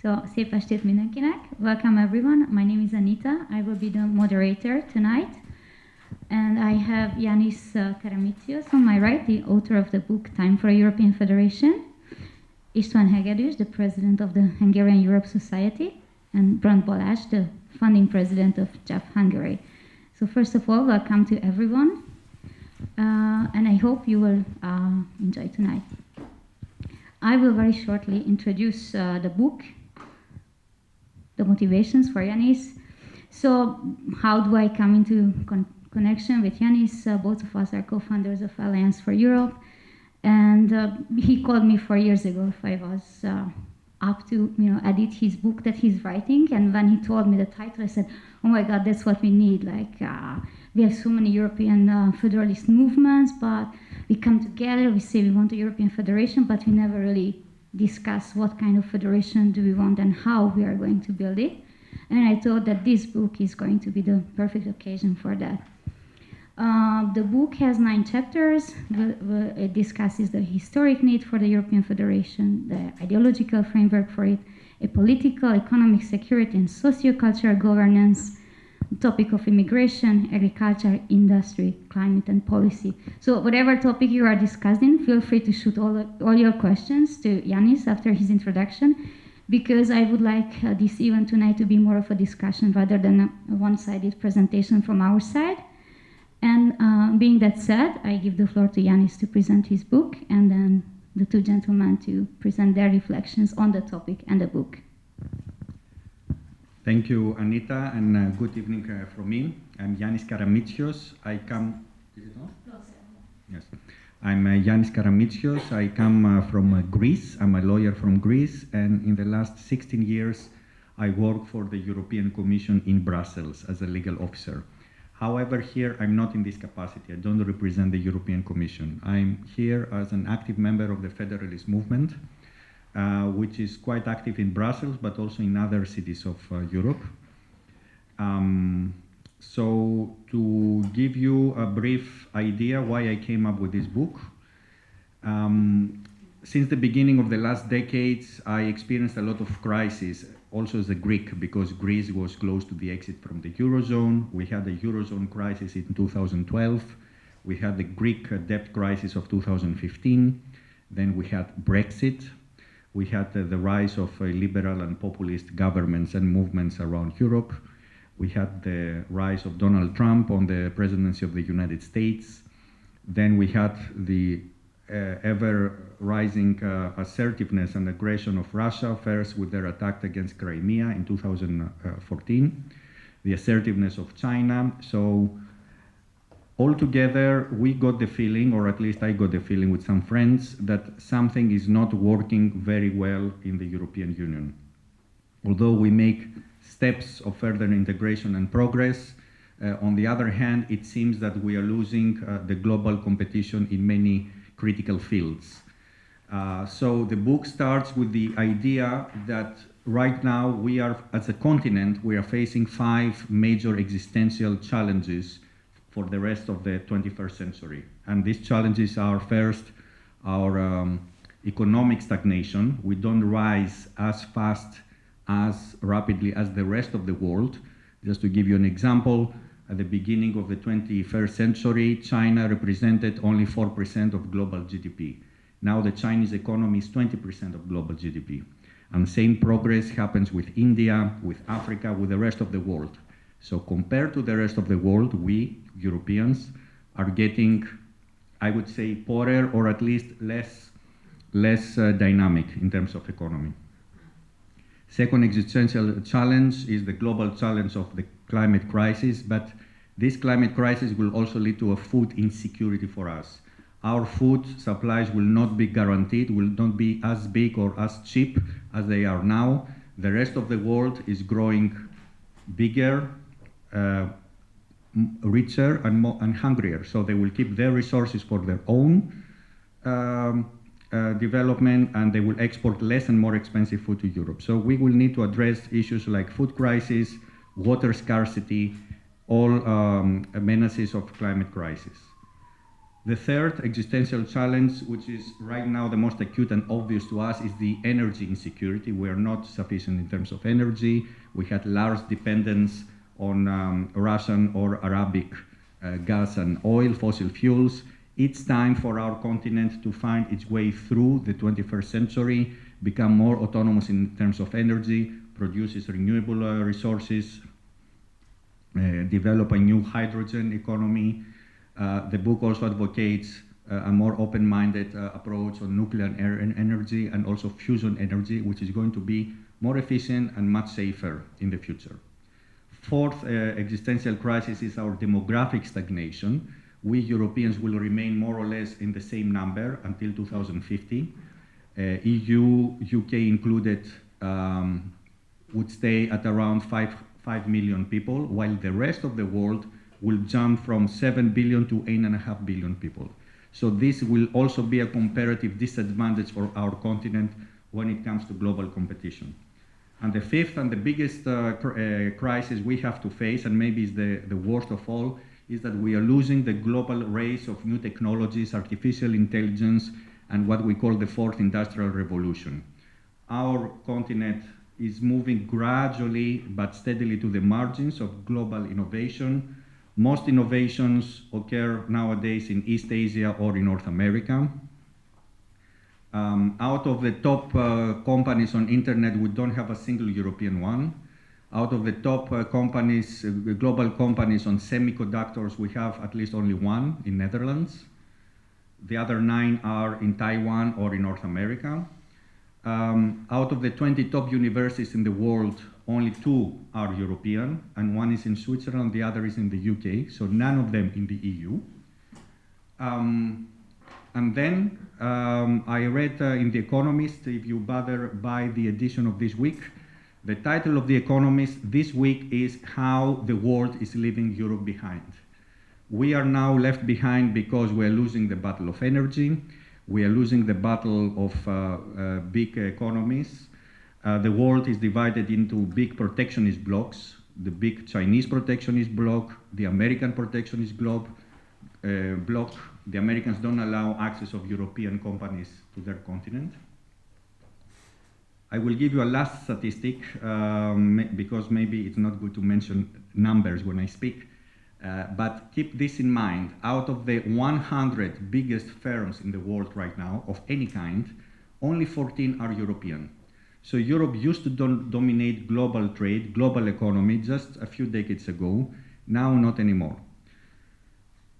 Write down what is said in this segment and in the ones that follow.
So, szép estét mindenkinek. Welcome everyone. My name is Anita. I will be the moderator tonight. And I have Yannis Karamitsios on my right, the author of the book Time for a European Federation. István Hegedűs, the president of the Hungarian Europe Society. And Brandt Balázs, the founding president of JEF Hungary. So first of all, welcome to everyone. And I hope you will enjoy tonight. I will very shortly introduce the book, the motivations for Yannis. So how do I come into connection with Yannis? Both of us are co-founders of Alliance for Europe. And he called me 4 years ago if I was up to edit his book that he's writing. And when he told me the title, I said, oh my God, that's what we need. Like, we have so many European federalist movements, but we come together, we say we want a European federation, but we never really discuss what kind of federation do we want and how we are going to build it. And I thought that this book is going to be the perfect occasion for that. The book has 9 chapters. It discusses the historic need for the European Federation, the ideological framework for it, a political, economic, security, and socio-cultural governance, topic of immigration, agriculture, industry, climate, and policy. So whatever topic you are discussing, feel free to shoot all your questions to Yannis after his introduction, because I would like this event tonight to be more of a discussion rather than a one-sided presentation from our side. And being that said, I give the floor to Yannis to present his book, and then the 2 gentlemen to present their reflections on the topic and the book. Thank you, Anita, and good evening from me. I'm Yannis Karamitsios. I come... Is it on? No, sir. Yes. I'm Yannis Karamitsios. I come from Greece. I'm a lawyer from Greece, and in the last 16 years, I work for the European Commission in Brussels as a legal officer. However, here I'm not in this capacity. I don't represent the European Commission. I'm here as an active member of the Federalist Movement, which is quite active in Brussels, but also in other cities of Europe. So to give you a brief idea why I came up with this book, since the beginning of the last decades, I experienced a lot of crises, also as a Greek, because Greece was close to the exit from the Eurozone. We had the Eurozone crisis in 2012. We had the Greek debt crisis of 2015. Then we had Brexit. We had the rise of liberal and populist governments and movements around Europe. We had the rise of Donald Trump on the presidency of the United States. Then we had the ever-rising assertiveness and aggression of Russia, first with their attack against Crimea in 2014, the assertiveness of China. So altogether, we got the feeling, or at least I got the feeling with some friends, that something is not working very well in the European Union. Although we make steps of further integration and progress, on the other hand, it seems that we are losing the global competition in many critical fields. So the book starts with the idea that right now we are, as a continent, we are facing 5 major existential challenges for the rest of the 21st century. And these challenges are first, our economic stagnation. We don't rise as fast, as rapidly as the rest of the world. Just to give you an example, at the beginning of the 21st century, China represented only 4% of global GDP. Now the Chinese economy is 20% of global GDP. And same progress happens with India, with Africa, with the rest of the world. So compared to the rest of the world, we, Europeans, are getting, I would say, poorer, or at least less dynamic in terms of economy. Second existential challenge is the global challenge of the climate crisis, but this climate crisis will also lead to a food insecurity for us. Our food supplies will not be guaranteed, will not be as big or as cheap as they are now. The rest of the world is growing bigger, richer, and hungrier. So they will keep their resources for their own development, and they will export less and more expensive food to Europe. So we will need to address issues like food crisis, water scarcity, all menaces of climate crisis. The third existential challenge, which is right now the most acute and obvious to us, is the energy insecurity. We are not sufficient in terms of energy. We had large dependence on Russian or Arabic gas and oil, fossil fuels. It's time for our continent to find its way through the 21st century, become more autonomous in terms of energy, produces renewable resources, develop a new hydrogen economy. The book also advocates a more open-minded approach on nuclear energy and also fusion energy, which is going to be more efficient and much safer in the future. Fourth existential crisis is our demographic stagnation. We Europeans will remain more or less in the same number until 2050. EU, UK included, would stay at around 5 million people, while the rest of the world will jump from 7 billion to 8.5 billion people. So this will also be a comparative disadvantage for our continent when it comes to global competition. And the fifth and the biggest crisis we have to face, and maybe is the worst of all, is that we are losing the global race of new technologies, artificial intelligence, and what we call the fourth industrial revolution. Our continent is moving gradually but steadily to the margins of global innovation. Most innovations occur nowadays in East Asia or in North America. Out of the top companies on internet, we don't have a single European one. Out of the top companies, global companies on semiconductors, we have at least only one in Netherlands. The other 9 are in Taiwan or in North America. Out of the 20 top universities in the world, only 2 are European, and 1 is in Switzerland, the other is in the UK, so none of them in the EU. And then I read in The Economist, if you bother by the edition of this week, the title of The Economist this week is How the World is Leaving Europe Behind. We are now left behind because we are losing the battle of energy, we are losing the battle of big economies. The world is divided into big protectionist blocks, the big Chinese protectionist bloc, the American protectionist bloc. The Americans don't allow access of European companies to their continent. I will give you a last statistic, because maybe it's not good to mention numbers when I speak, but keep this in mind. Out of the 100 biggest firms in the world right now, of any kind, only 14 are European. So Europe used to dominate global trade, global economy just a few decades ago, now not anymore.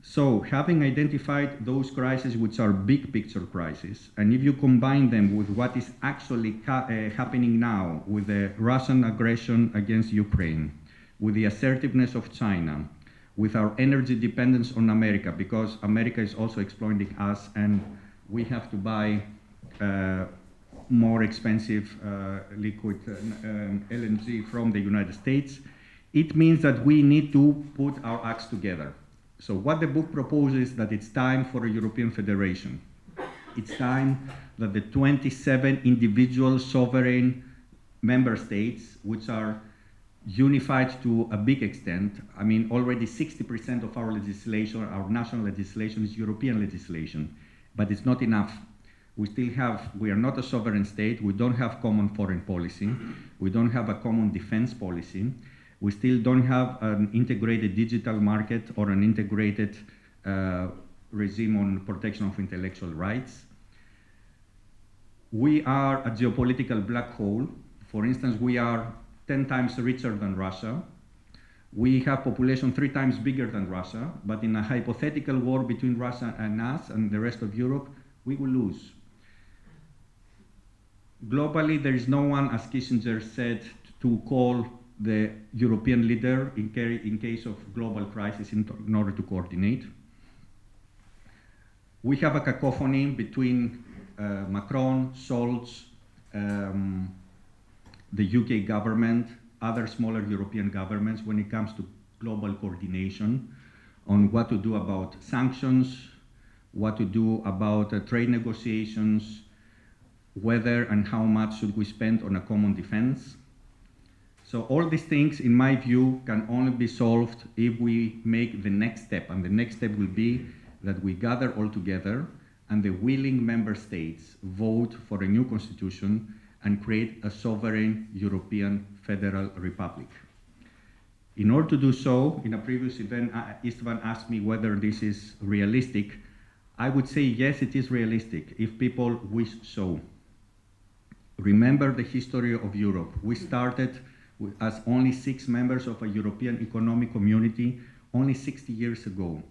So having identified those crises, which are big picture crises, and if you combine them with what is actually happening now with the Russian aggression against Ukraine, with the assertiveness of China, with our energy dependence on America, because America is also exploiting us and we have to buy more expensive liquid LNG from the United States, it means that we need to put our acts together. So what the book proposes is that it's time for a European federation. It's time that the 27 individual sovereign member states, which are unified to a big extent, I mean, already 60% of our legislation, our national legislation is European legislation, but it's not enough. We are not a sovereign state, we don't have common foreign policy, we don't have a common defense policy, we still don't have an integrated digital market or an integrated regime on protection of intellectual rights. We are a geopolitical black hole. For instance, we are 10 times richer than Russia. We have population 3 times bigger than Russia, but in a hypothetical war between Russia and us and the rest of Europe, we will lose. Globally, there is no one, as Kissinger said, to call the European leader in case of global crisis in order to coordinate. We have a cacophony between Macron, Scholz, the UK government, other smaller European governments when it comes to global coordination on what to do about sanctions, what to do about trade negotiations, whether and how much should we spend on a common defense. So all these things, in my view, can only be solved if we make the next step, and the next step will be that we gather all together and the willing member states vote for a new constitution and create a sovereign European Federal Republic. In order to do so, in a previous event, István asked me whether this is realistic. I would say yes, it is realistic, if people wish so. Remember the history of Europe. We started as only 6 members of a European economic community only 60 years ago.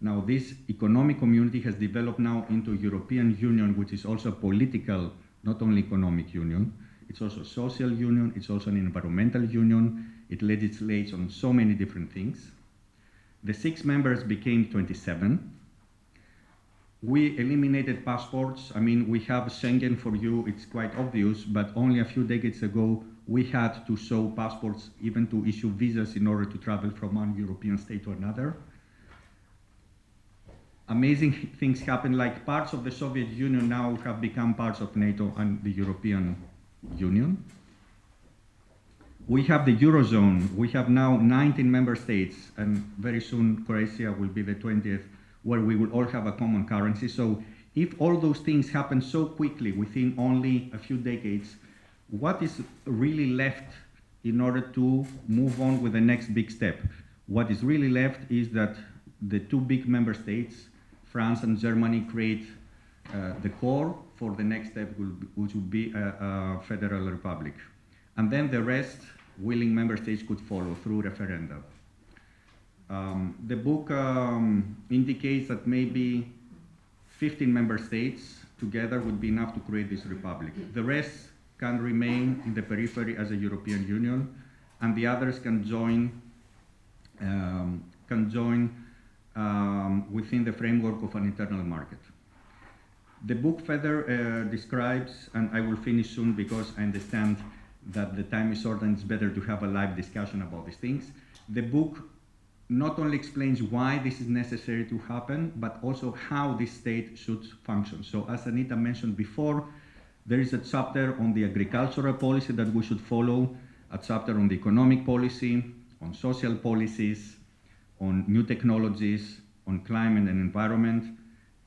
Now this economic community has developed now into a European Union, which is also a political, not only economic union. It's also a social union, it's also an environmental union. It legislates on so many different things. The 6 members became 27. We eliminated passports. I mean, we have Schengen for you, it's quite obvious, but only a few decades ago, we had to show passports, even to issue visas in order to travel from one European state to another. Amazing things happen, like parts of the Soviet Union now have become parts of NATO and the European Union. We have the Eurozone. We have now 19 member states, and very soon Croatia will be the 20th, where we will all have a common currency. So if all those things happen so quickly within only a few decades, what is really left in order to move on with the next big step? What is really left is that the 2 big member states, France and Germany, create the core for the next step, which would be a federal republic. And then the rest, willing member states could follow through referenda. The book indicates that maybe 15 member states together would be enough to create this republic. The rest can remain in the periphery as a European Union, and the others can join within the framework of an internal market. The book further describes, and I will finish soon because I understand that the time is short and it's better to have a live discussion about these things. The book not only explains why this is necessary to happen, but also how this state should function. So as Anita mentioned before, there is a chapter on the agricultural policy that we should follow, a chapter on the economic policy, on social policies, on new technologies, on climate and environment,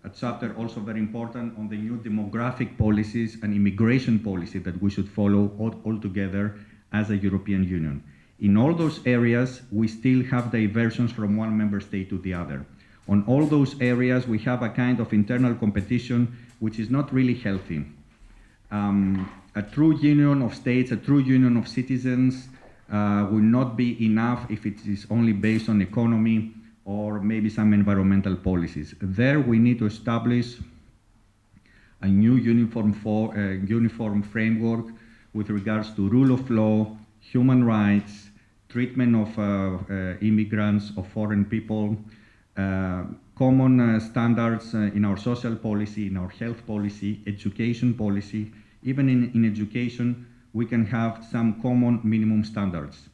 a chapter also very important on the new demographic policies and immigration policy that we should follow all together as a European Union. In all those areas, we still have diversions from one member state to the other. On all those areas, we have a kind of internal competition which is not really healthy. A true union of states, a true union of citizens will not be enough if it is only based on economy or maybe some environmental policies. There we need to establish a new uniform framework with regards to rule of law, human rights, treatment of immigrants, of foreign people, common standards in our social policy, in our health policy, education policy. Even in education, we can have some common minimum standards.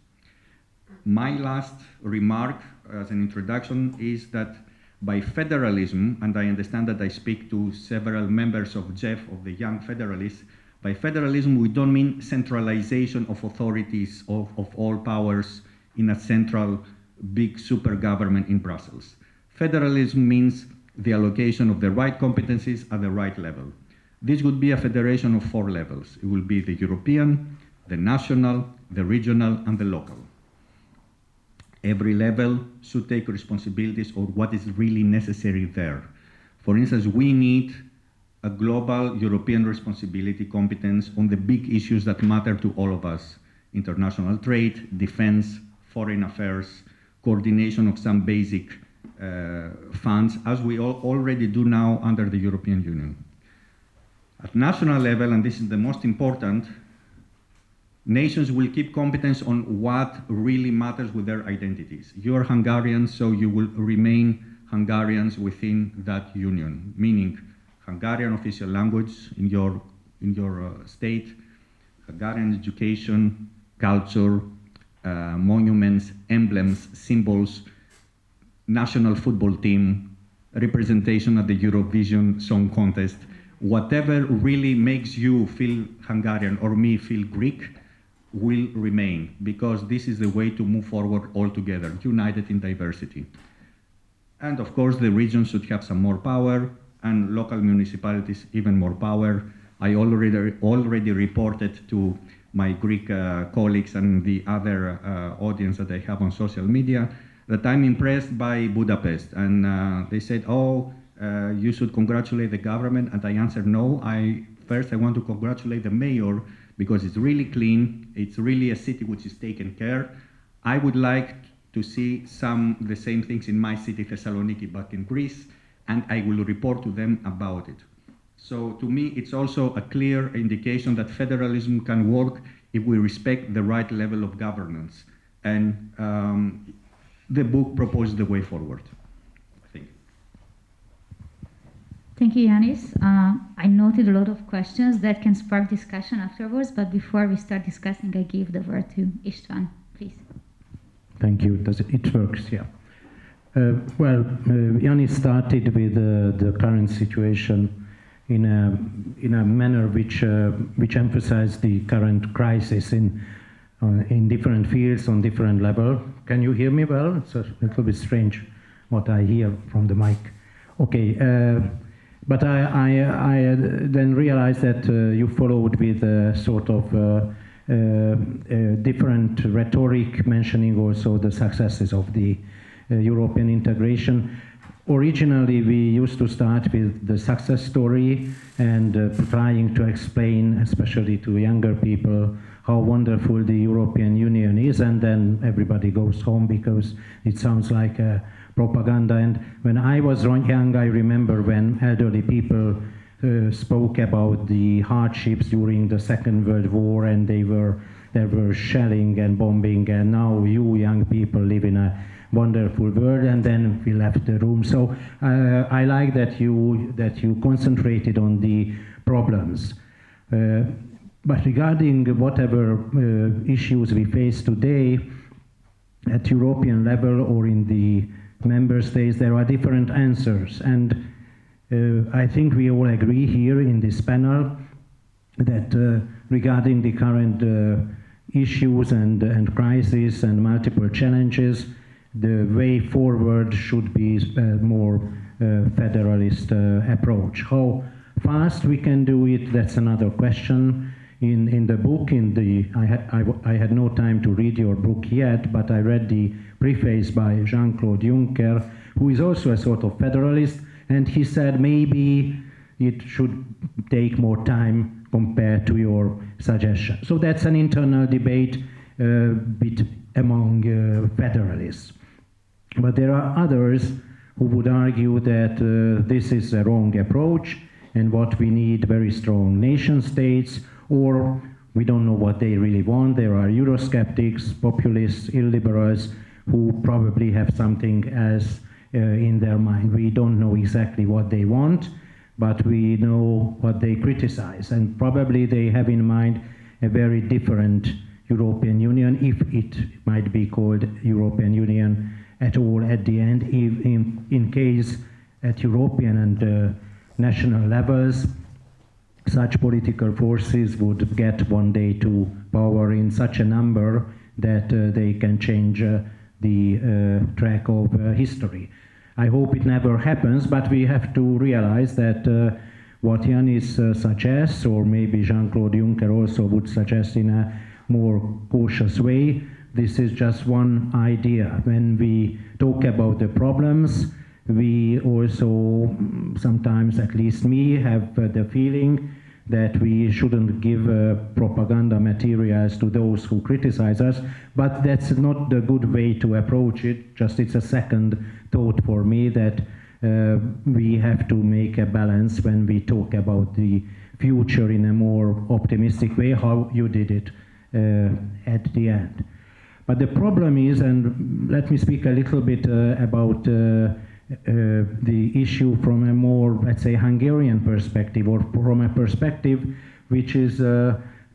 My last remark as an introduction is that by federalism, and I understand that I speak to several members of JEF, of the Young Federalists, by federalism we don't mean centralization of authorities of all powers in a central big super government in Brussels. Federalism means the allocation of the right competencies at the right level. This would be a federation of 4 levels. It will be the European, the national, the regional, and the local. Every level should take responsibilities of what is really necessary there. For instance, we need a global European responsibility competence on the big issues that matter to all of us: international trade, defense, foreign affairs, coordination of some basic funds, as we already do now under the European Union. At national level, and this is the most important, nations will keep competence on what really matters with their identities. You're Hungarians, so you will remain Hungarians within that union, meaning Hungarian official language in your state, Hungarian education, culture, monuments, emblems, symbols, national football team, representation at the Eurovision Song Contest, whatever really makes you feel Hungarian or me feel Greek will remain, because this is the way to move forward all together, united in diversity. And of course, the region should have some more power, and local municipalities even more power. I already reported to my Greek colleagues and the other audience that I have on social media that I'm impressed by Budapest. And they said, oh, you should congratulate the government. And I answered, no, first I want to congratulate the mayor because it's really clean. It's really a city which is taken care. I would like to see the same things in my city, Thessaloniki, back in Greece, and I will report to them about it. So to me, it's also a clear indication that federalism can work if we respect the right level of governance. And the book proposes the way forward, I think. Thank you, Yannis. I noted a lot of questions that can spark discussion afterwards, but before we start discussing, I give the word to István, please. Thank you. It works, yeah. Yannis started with the current situation in a manner which emphasized the current crisis in different fields on different level. Can you hear me well? It's a little bit strange what I hear from the mic. Okay, but I then realized that you followed with a sort of different rhetoric, mentioning also the successes of the European integration. Originally, we used to start with the success story and trying to explain, especially to younger people, how wonderful the European Union is, and then everybody goes home because it sounds like propaganda. And when I was young, I remember when elderly people spoke about the hardships during the Second World War, and they were shelling and bombing, and now you young people live in a wonderful world, and then we left the room. So I like that you concentrated on the problems. But regarding whatever issues we face today at European level or in the member states, there are different answers. And I think we all agree here in this panel that regarding the current issues and crises and multiple challenges, the way forward should be a more federalist approach. How fast we can do it, that's another question. In the book, I had no time to read your book yet, but I read the preface by Jean-Claude Juncker, who is also a sort of federalist, and he said maybe it should take more time compared to your suggestion. So that's an internal debate among federalists. But there are others who would argue that this is a wrong approach, and what we need very strong nation states, or we don't know what they really want. There are Eurosceptics, populists, illiberals who probably have something else in their mind. We don't know exactly what they want, but we know what they criticize, and probably they have in mind a very different European Union, if it might be called European Union at all at the end, in case at European and national levels such political forces would get one day to power in such a number that they can change the track of history. I hope it never happens, but we have to realize that what Yannis suggests, or maybe Jean-Claude Juncker also would suggest in a more cautious way, this is just one idea. When we talk about the problems, we also sometimes, at least me, have the feeling that we shouldn't give propaganda materials to those who criticize us, but that's not the good way to approach it. Just it's a second thought for me that we have to make a balance when we talk about the future in a more optimistic way, how you did it at the end. But the problem is, and let me speak a little bit about the issue from a more, let's say, Hungarian perspective, or from a perspective which is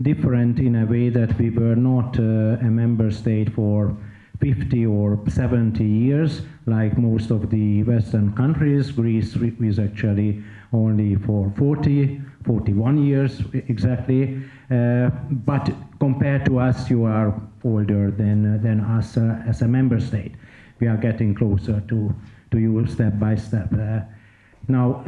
different in a way that we were not a member state for 50 or 70 years, like most of the Western countries. Greece is actually only for 41 years exactly. But compared to us, you are older than us as a member state. We are getting closer to you step by step. Now,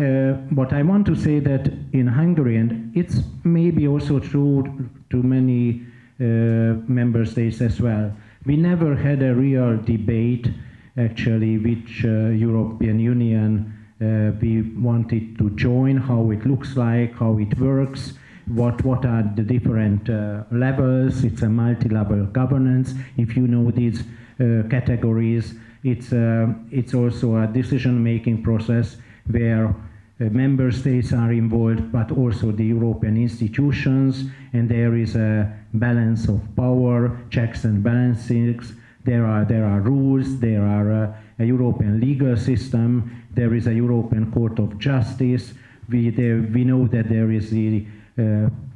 what I want to say that in Hungary, and it's maybe also true to many member states as well, we never had a real debate, actually, which European Union we wanted to join, how it looks like, how it works, what are the different levels. It's a multi-level governance. If you know these categories, it's also a decision-making process where member states are involved, but also the European institutions, and there is a balance of power, checks and balances. There are rules, there are a European legal system, there is a European Court of Justice. We know that there is the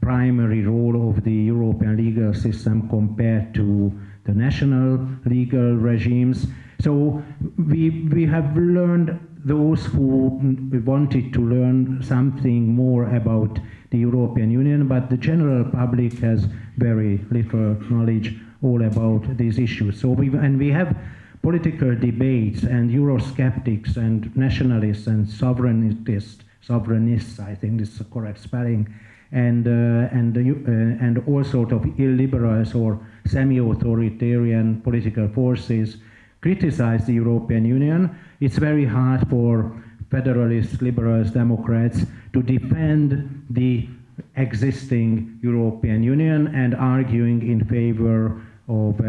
primary role of the European legal system compared to the national legal regimes. So we have learned, those who wanted to learn something more about the European Union, but the general public has very little knowledge all about these issues. So we have political debates, and Eurosceptics and nationalists and sovereignists, I think this is the correct spelling, and all sort of illiberals or semi-authoritarian political forces criticize the European Union. It's very hard for federalists, liberals, Democrats to defend the existing European Union and arguing in favor of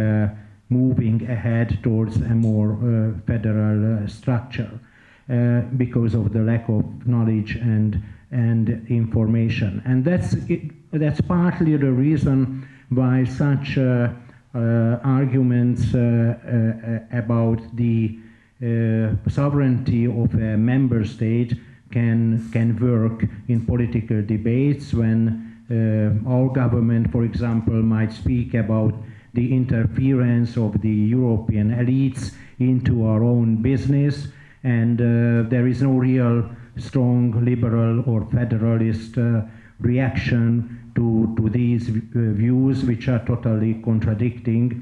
moving ahead towards a more federal structure because of the lack of knowledge and information. And that's partly the reason why such arguments about the sovereignty of a member state can work in political debates when our government, for example, might speak about the interference of the European elites into our own business, and there is no real strong liberal or federalist reaction to these views, which are totally contradicting,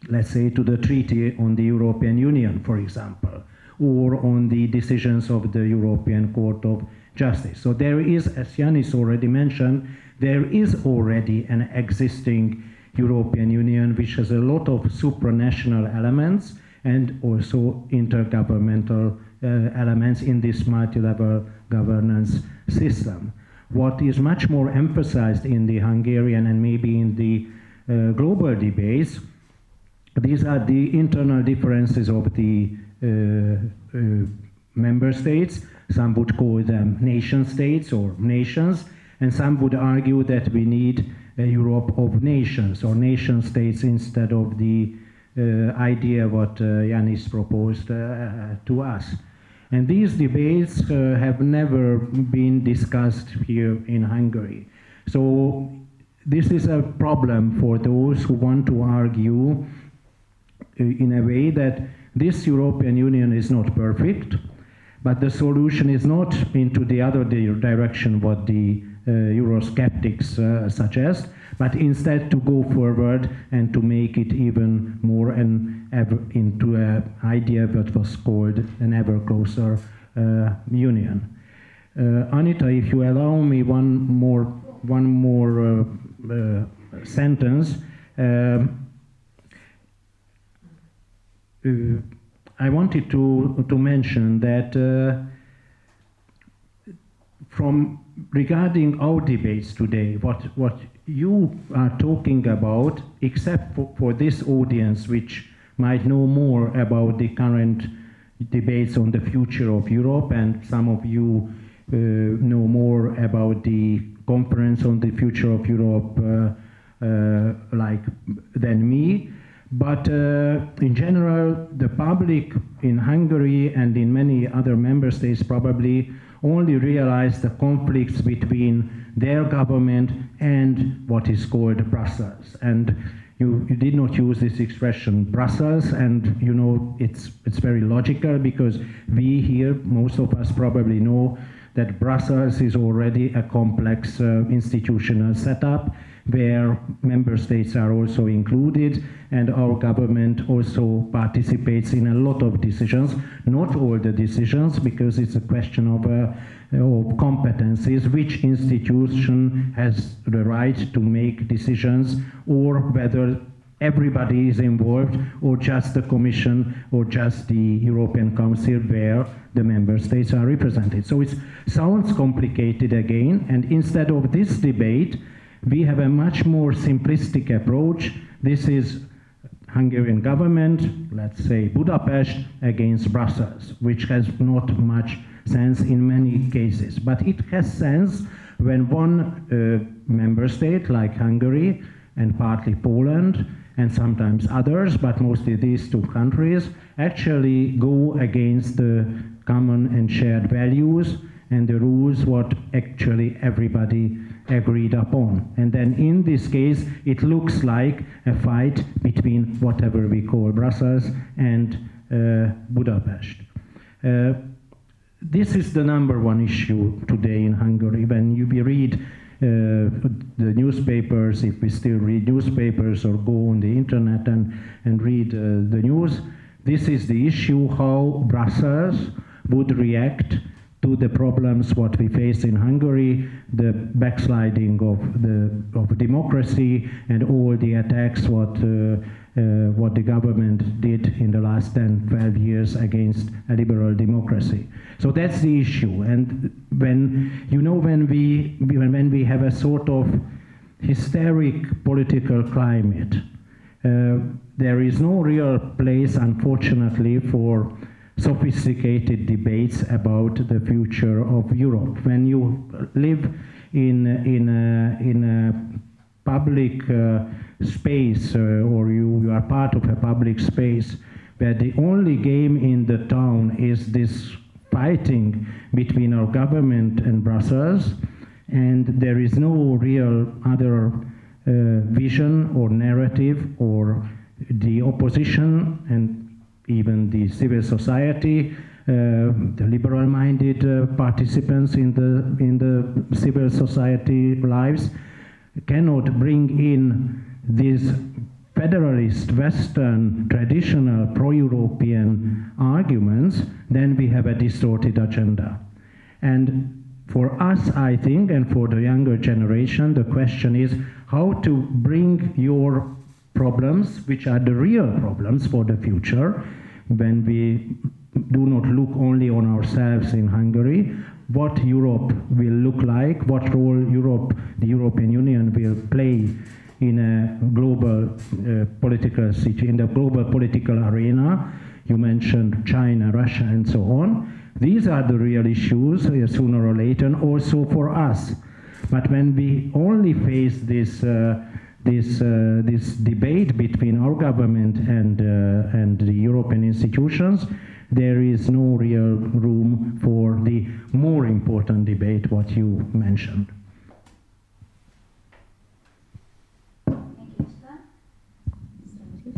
let's say, to the Treaty on the European Union, for example, or on the decisions of the European Court of Justice. So there is, as Yannis already mentioned, there is already an existing European Union which has a lot of supranational elements and also intergovernmental elements in this multi-level governance system. What is much more emphasized in the Hungarian and maybe in the global debates, these are the internal differences of the member states. Some would call them nation states or nations, and some would argue that we need a Europe of nations or nation states instead of the idea what Yannis proposed to us. And these debates have never been discussed here in Hungary. So this is a problem for those who want to argue in a way that this European Union is not perfect, but the solution is not into the other direction what the Eurosceptics suggest, but instead to go forward and to make it even more into an idea that was called an ever closer union. Anita, if you allow me one more sentence, I wanted to mention that from regarding our debates today, what you are talking about, except for this audience which might know more about the current debates on the future of Europe, and some of you know more about the conference on the future of Europe than me. But in general, the public in Hungary and in many other member states probably only realize the conflicts between their government and what is called Brussels. And you did not use this expression Brussels, and you know it's very logical, because we here, most of us probably know that Brussels is already a complex institutional setup where member states are also included, and our government also participates in a lot of decisions, not all the decisions, because it's a question of competencies, which institution has the right to make decisions, or whether everybody is involved, or just the Commission, or just the European Council, where the member states are represented. So it sounds complicated again, and instead of this debate, we have a much more simplistic approach. This is Hungarian government, let's say Budapest, against Brussels, which has not much sense in many cases. But it has sense when one member state, like Hungary, and partly Poland, and sometimes others, but mostly these two countries, actually go against the common and shared values and the rules what actually everybody agreed upon. And then in this case, it looks like a fight between whatever we call Brussels and Budapest. This is the number one issue today in Hungary. When you read the newspapers, if we still read newspapers or go on the internet and read the news, this is the issue: how Brussels would react to the problems what we face in Hungary, the backsliding of democracy, and all the attacks what the government did in the last 10, 12 years against a liberal democracy. So that's the issue. And when we have a sort of hysteric political climate, there is no real place, unfortunately, for sophisticated debates about the future of Europe. When you live in a public space, or you are part of a public space where the only game in the town is this fighting between our government and Brussels, and there is no real other vision or narrative, or the opposition and even the civil society, the liberal-minded participants in the civil society lives cannot bring in these federalist, Western, traditional, pro-European arguments, then we have a distorted agenda. And for us, I think, and for the younger generation, the question is how to bring your problems, which are the real problems for the future, when we do not look only on ourselves in Hungary, what Europe will look like, what role the European Union will play in a global political situation, in the global political arena. You mentioned China, Russia, and so on. These are the real issues, sooner or later, and also for us. But when we only face this debate between our government and the European institutions, there is no real room for the more important debate what you mentioned.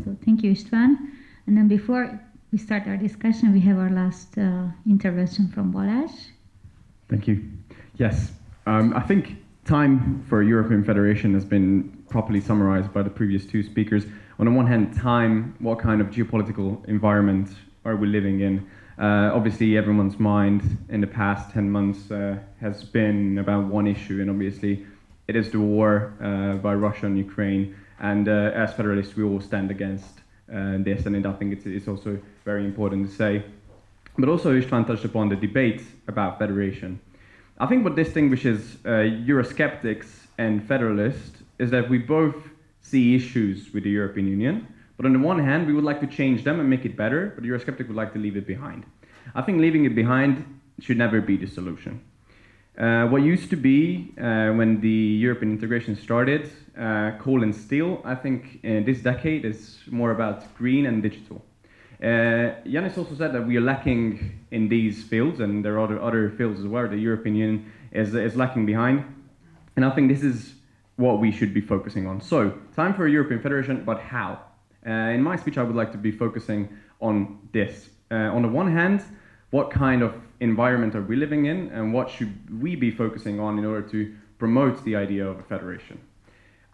So thank you, István. And then before we start our discussion, we have our last intervention from Balázs. Thank you. Yes, I think time for a European Federation has been properly summarized by the previous two speakers. On the one hand, time, what kind of geopolitical environment are we living in? Obviously, everyone's mind in the past 10 months has been about one issue, and obviously it is the war by Russia and Ukraine. And as federalists, we all stand against this, and I think it's also very important to say. But also, István touched upon the debate about federation. I think what distinguishes Eurosceptics and federalists is that we both see issues with the European Union, but on the one hand, we would like to change them and make it better, but Eurosceptic would like to leave it behind. I think leaving it behind should never be the solution. What used to be, when the European integration started, coal and steel, I think this decade is more about green and digital. Yannis also said that we are lacking in these fields, and there are other fields as well. The European Union is lacking behind, and I think this is what we should be focusing on. So, time for a European Federation, but how? In my speech, I would like to be focusing on this. On the one hand, what kind of environment are we living in, and what should we be focusing on in order to promote the idea of a federation?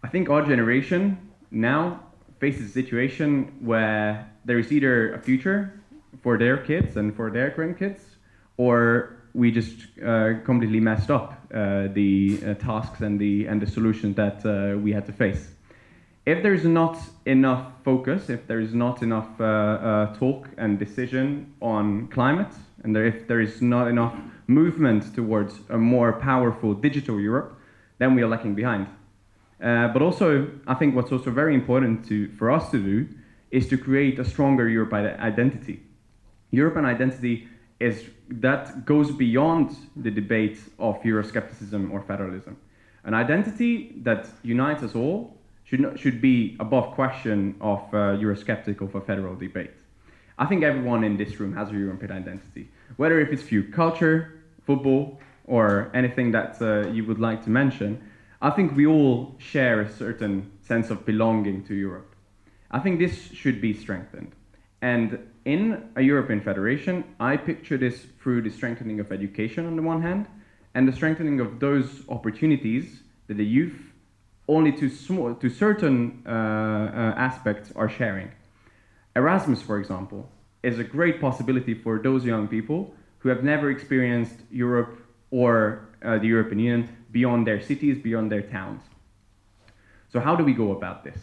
I think our generation now faces a situation where there is either a future for their kids and for their grandkids, or we just completely messed up the tasks and the solutions that we had to face. If there's not enough focus, if there's not enough talk and decision on climate, and if there is not enough movement towards a more powerful digital Europe, then we are lacking behind. But also, I think what's also very important for us to do is to create a stronger European identity. European identity that goes beyond the debate of Euroscepticism or federalism. An identity that unites us all should be above question of Eurosceptic or federal debate. I think everyone in this room has a European identity, whether if it's through culture, football, or anything that you would like to mention. I think we all share a certain sense of belonging to Europe. I think this should be strengthened. And in a European Federation, I picture this through the strengthening of education on the one hand, and the strengthening of those opportunities that the youth only to certain aspects are sharing. Erasmus, for example, is a great possibility for those young people who have never experienced Europe or the European Union beyond their cities, beyond their towns. So how do we go about this?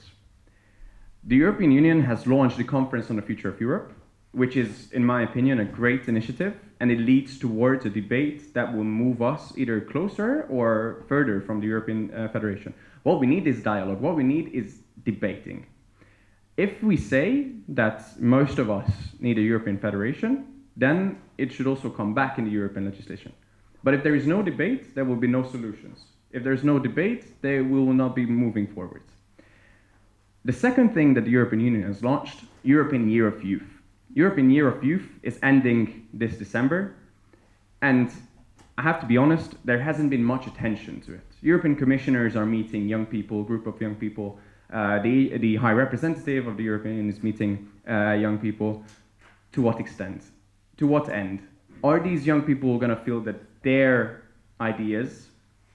The European Union has launched the Conference on the Future of Europe, which is, in my opinion, a great initiative, and it leads towards a debate that will move us either closer or further from the European Federation. What we need is dialogue. What we need is debating. If we say that most of us need a European Federation, then it should also come back in the European legislation. But if there is no debate, there will be no solutions. If there's no debate, we will not be moving forward. The second thing that the European Union has launched, European Year of Youth. European Year of Youth is ending this December, and I have to be honest, there hasn't been much attention to it. European commissioners are meeting young people, a group of young people. The High Representative of the European Union is meeting young people. To what extent? To what end? Are these young people going to feel that their ideas,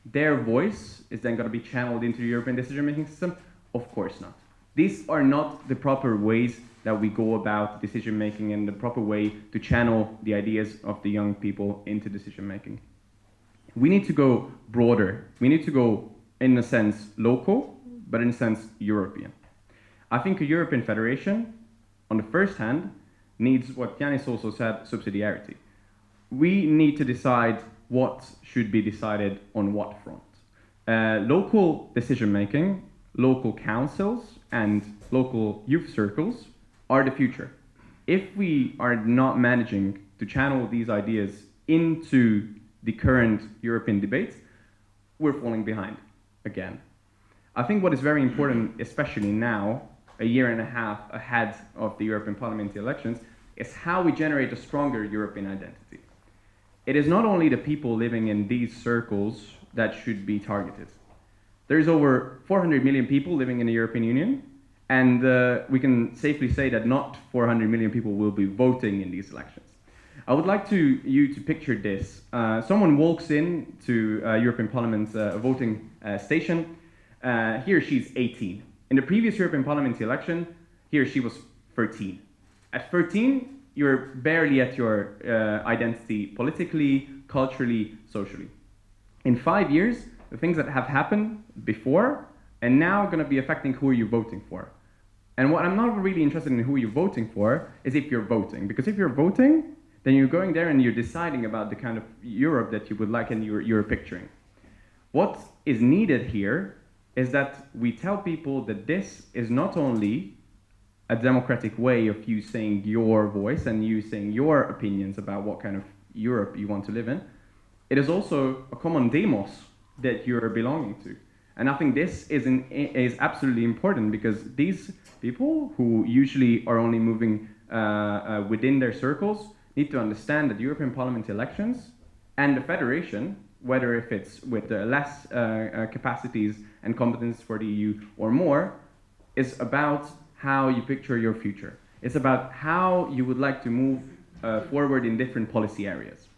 their voice is then going to be channeled into the European decision-making system? Of course not. These are not the proper ways that we go about decision-making and the proper way to channel the ideas of the young people into decision-making. We need to go broader. We need to go, in a sense, local, but in a sense, European. I think a European Federation, on the first hand, needs what Yannis also said, subsidiarity. We need to decide what should be decided on what front. Local decision-making, local councils, and local youth circles are the future. If we are not managing to channel these ideas into the current European debates, we're falling behind again. I think what is very important, especially now, a year and a half ahead of the European Parliament elections, is how we generate a stronger European identity. It is not only the people living in these circles that should be targeted. There's over 400 million people living in the European Union, and we can safely say that not 400 million people will be voting in these elections. I would like you to picture this. Someone walks in to European Parliament voting station. He or she's 18. In the previous European Parliament election, he or she was 13. At 13, you're barely at your identity politically, culturally, socially. In 5 years, the things that have happened before and now are going to be affecting who you're voting for. And what I'm not really interested in who you're voting for is if you're voting. Because if you're voting, then you're going there and you're deciding about the kind of Europe that you would like and you're picturing. What is needed here is that we tell people that this is not only a democratic way of you saying your voice and you saying your opinions about what kind of Europe you want to live in. It is also a common demos that you're belonging to. And I think this is absolutely important because these people who usually are only moving within their circles need to understand that European Parliament elections and the Federation, whether if it's with less capacities and competence for the EU or more, is about how you picture your future. It's about how you would like to move forward in different policy areas.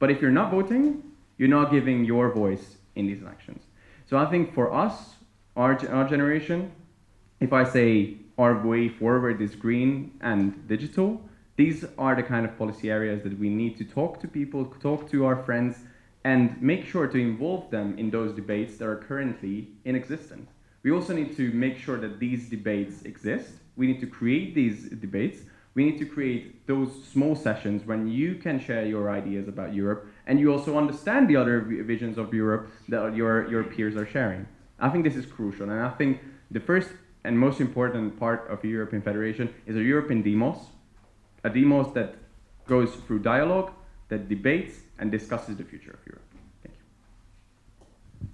But if you're not voting, you're not giving your voice in these elections. So I think for us, our generation, if I say our way forward is green and digital, these are the kind of policy areas that we need to talk to people, talk to our friends, and make sure to involve them in those debates that are currently in existence. We also need to make sure that these debates exist. We need to create these debates. We need to create those small sessions when you can share your ideas about Europe and you also understand the other visions of Europe that your peers are sharing. I think this is crucial, and I think the first and most important part of a European Federation is a European demos, a demos that goes through dialogue, that debates and discusses the future of Europe. Thank you.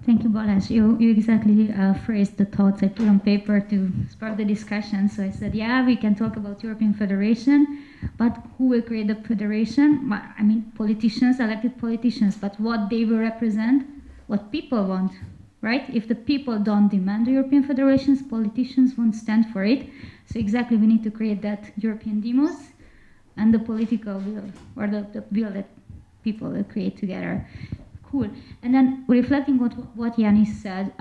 Thank you, Balázs. You exactly phrased the thoughts I put on paper to spark the discussion. So I said, yeah, we can talk about European Federation, but who will create the federation? I mean, politicians, elected politicians, but what they will represent, what people want, right? If the people don't demand the European federations, politicians won't stand for it. So exactly, we need to create that European demos and the political will, or the will that people will create together. Cool. And then reflecting what Yannis said,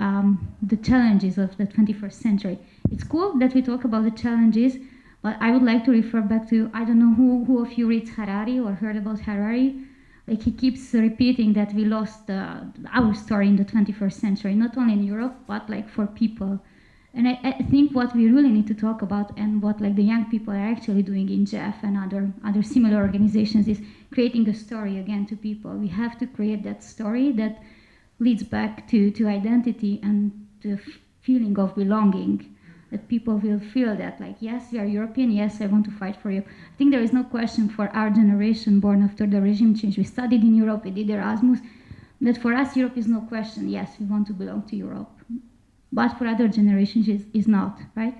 the challenges of the 21st century. It's cool that we talk about the challenges, but I would like to refer back to, I don't know who of you reads Harari or heard about Harari. Like, he keeps repeating that we lost our story in the 21st century, not only in Europe, but like for people. And I think what we really need to talk about, and what like the young people are actually doing in JEF and other similar organizations, is creating a story again to people. We have to create that story that leads back to identity and the feeling of belonging, that people will feel that, like, yes, we are European, yes, I want to fight for you. I think there is no question for our generation born after the regime change. We studied in Europe, we did Erasmus, that for us Europe is no question, yes, we want to belong to Europe. But for other generations is not, right?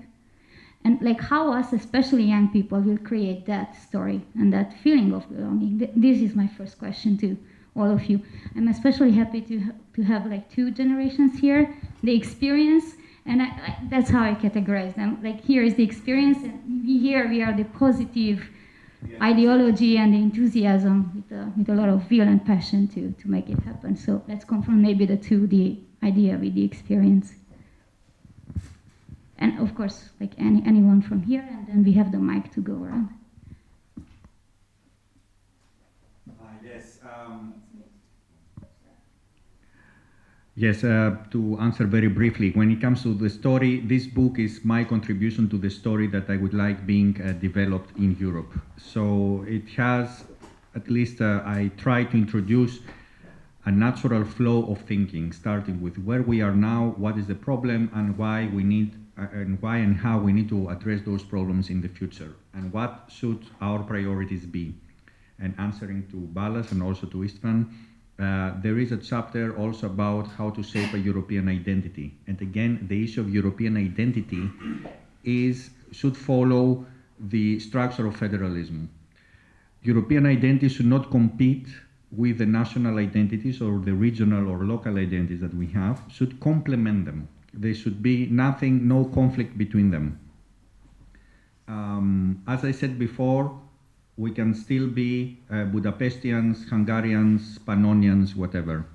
And like how us, especially young people, will create that story and that feeling of belonging. This is my first question to all of you. I'm especially happy to have like two generations here, the experience, and that's how I categorize them. Like, here is the experience, and here we are the positive ideology and the enthusiasm with a lot of will and passion to make it happen. So let's confront maybe the idea with the experience. And of course, like anyone from here, and then we have the mic to go around. Yes. Yes, to answer very briefly, when it comes to the story, this book is my contribution to the story that I would like being developed in Europe. So it has, at least I try to introduce a natural flow of thinking, starting with where we are now, what is the problem, and why we need and why and how we need to address those problems in the future, and what should our priorities be. And answering to Balázs and also to István, there is a chapter also about how to shape a European identity. And again, the issue of European identity should follow the structure of federalism. European identity should not compete with the national identities or the regional or local identities that we have, should complement them. There should be no conflict between them. As I said before, we can still be Budapestians, Hungarians, Pannonians, whatever.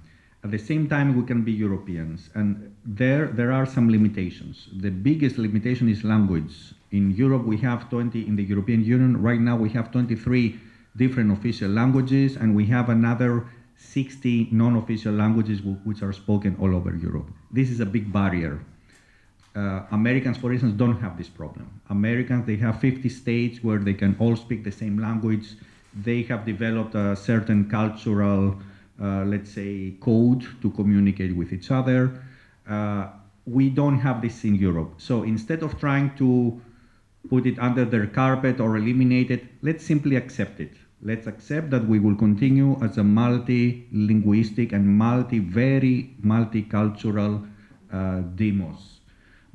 At the same time, we can be Europeans, and there are some limitations. The biggest limitation is language. In Europe, we have 20, in the European Union, right now we have 23 different official languages, and we have another 60 non-official languages which are spoken all over Europe. This is a big barrier. Americans, for instance, don't have this problem. Americans, they have 50 states where they can all speak the same language. They have developed a certain cultural, let's say, code to communicate with each other. We don't have this in Europe. So instead of trying to put it under the carpet or eliminate it, let's simply accept it. Let's accept that we will continue as a multi-linguistic and very multicultural demos.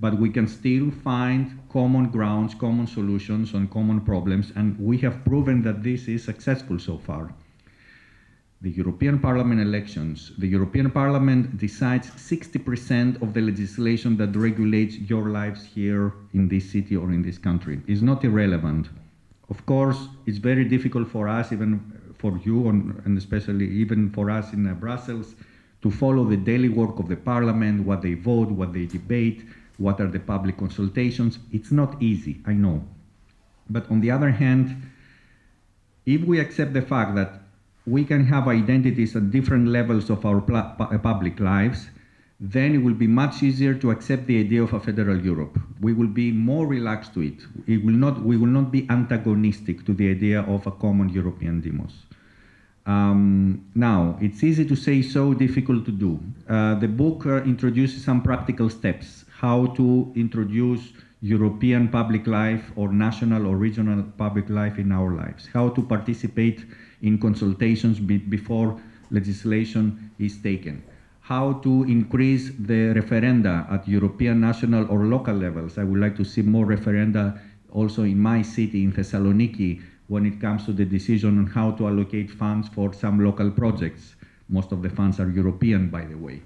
But we can still find common grounds, common solutions on common problems, and we have proven that this is successful so far. The European Parliament elections, the European Parliament decides 60% of the legislation that regulates your lives here in this city or in this country. It's not irrelevant. Of course, it's very difficult for us, even for you, and especially even for us in Brussels, to follow the daily work of the parliament, what they vote, what they debate, what are the public consultations. It's not easy, I know. But on the other hand, if we accept the fact that we can have identities at different levels of our public lives, then it will be much easier to accept the idea of a federal Europe. We will be more relaxed to it. We will not be antagonistic to the idea of a common European demos. Now, it's easy to say, so difficult to do. The book introduces some practical steps, how to introduce European public life or national or regional public life in our lives, how to participate in consultations before legislation is taken, how to increase the referenda at European, national or local levels. I would like to see more referenda also in my city, in Thessaloniki, when it comes to the decision on how to allocate funds for some local projects. Most of the funds are European, by the way.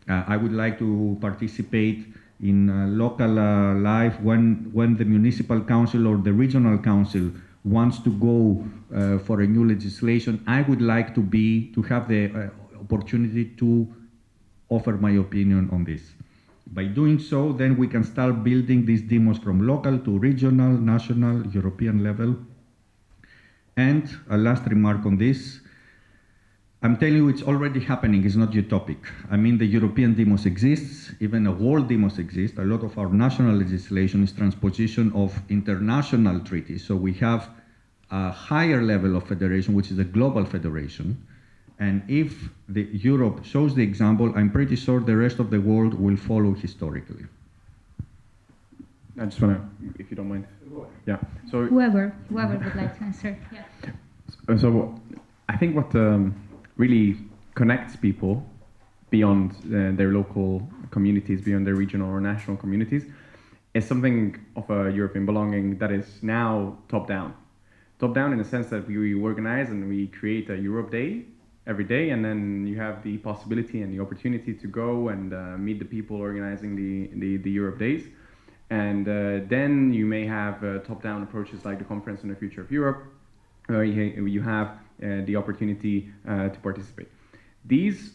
I would like to participate in local life when the municipal council or the regional council wants to go for a new legislation. I would like to have the opportunity to offer my opinion on this. By doing so, then we can start building these demos from local to regional, national, European level. And a last remark on this, I'm telling you it's already happening, it's not utopic. I mean, the European demos exists, even a world demos exists. A lot of our national legislation is transposition of international treaties. So we have a higher level of federation, which is a global federation. And if Europe shows the example, I'm pretty sure the rest of the world will follow historically. I just want to, if you don't mind. Yeah. So Whoever would like to answer. Yeah. So I think what really connects people beyond their local communities, beyond their regional or national communities, is something of a European belonging that is now top-down. Top-down in the sense that we organize and we create a Europe Day every day, and then you have the possibility and the opportunity to go and meet the people organizing the Europe Days. And then you may have top-down approaches like the Conference on the Future of Europe, where you have the opportunity to participate. These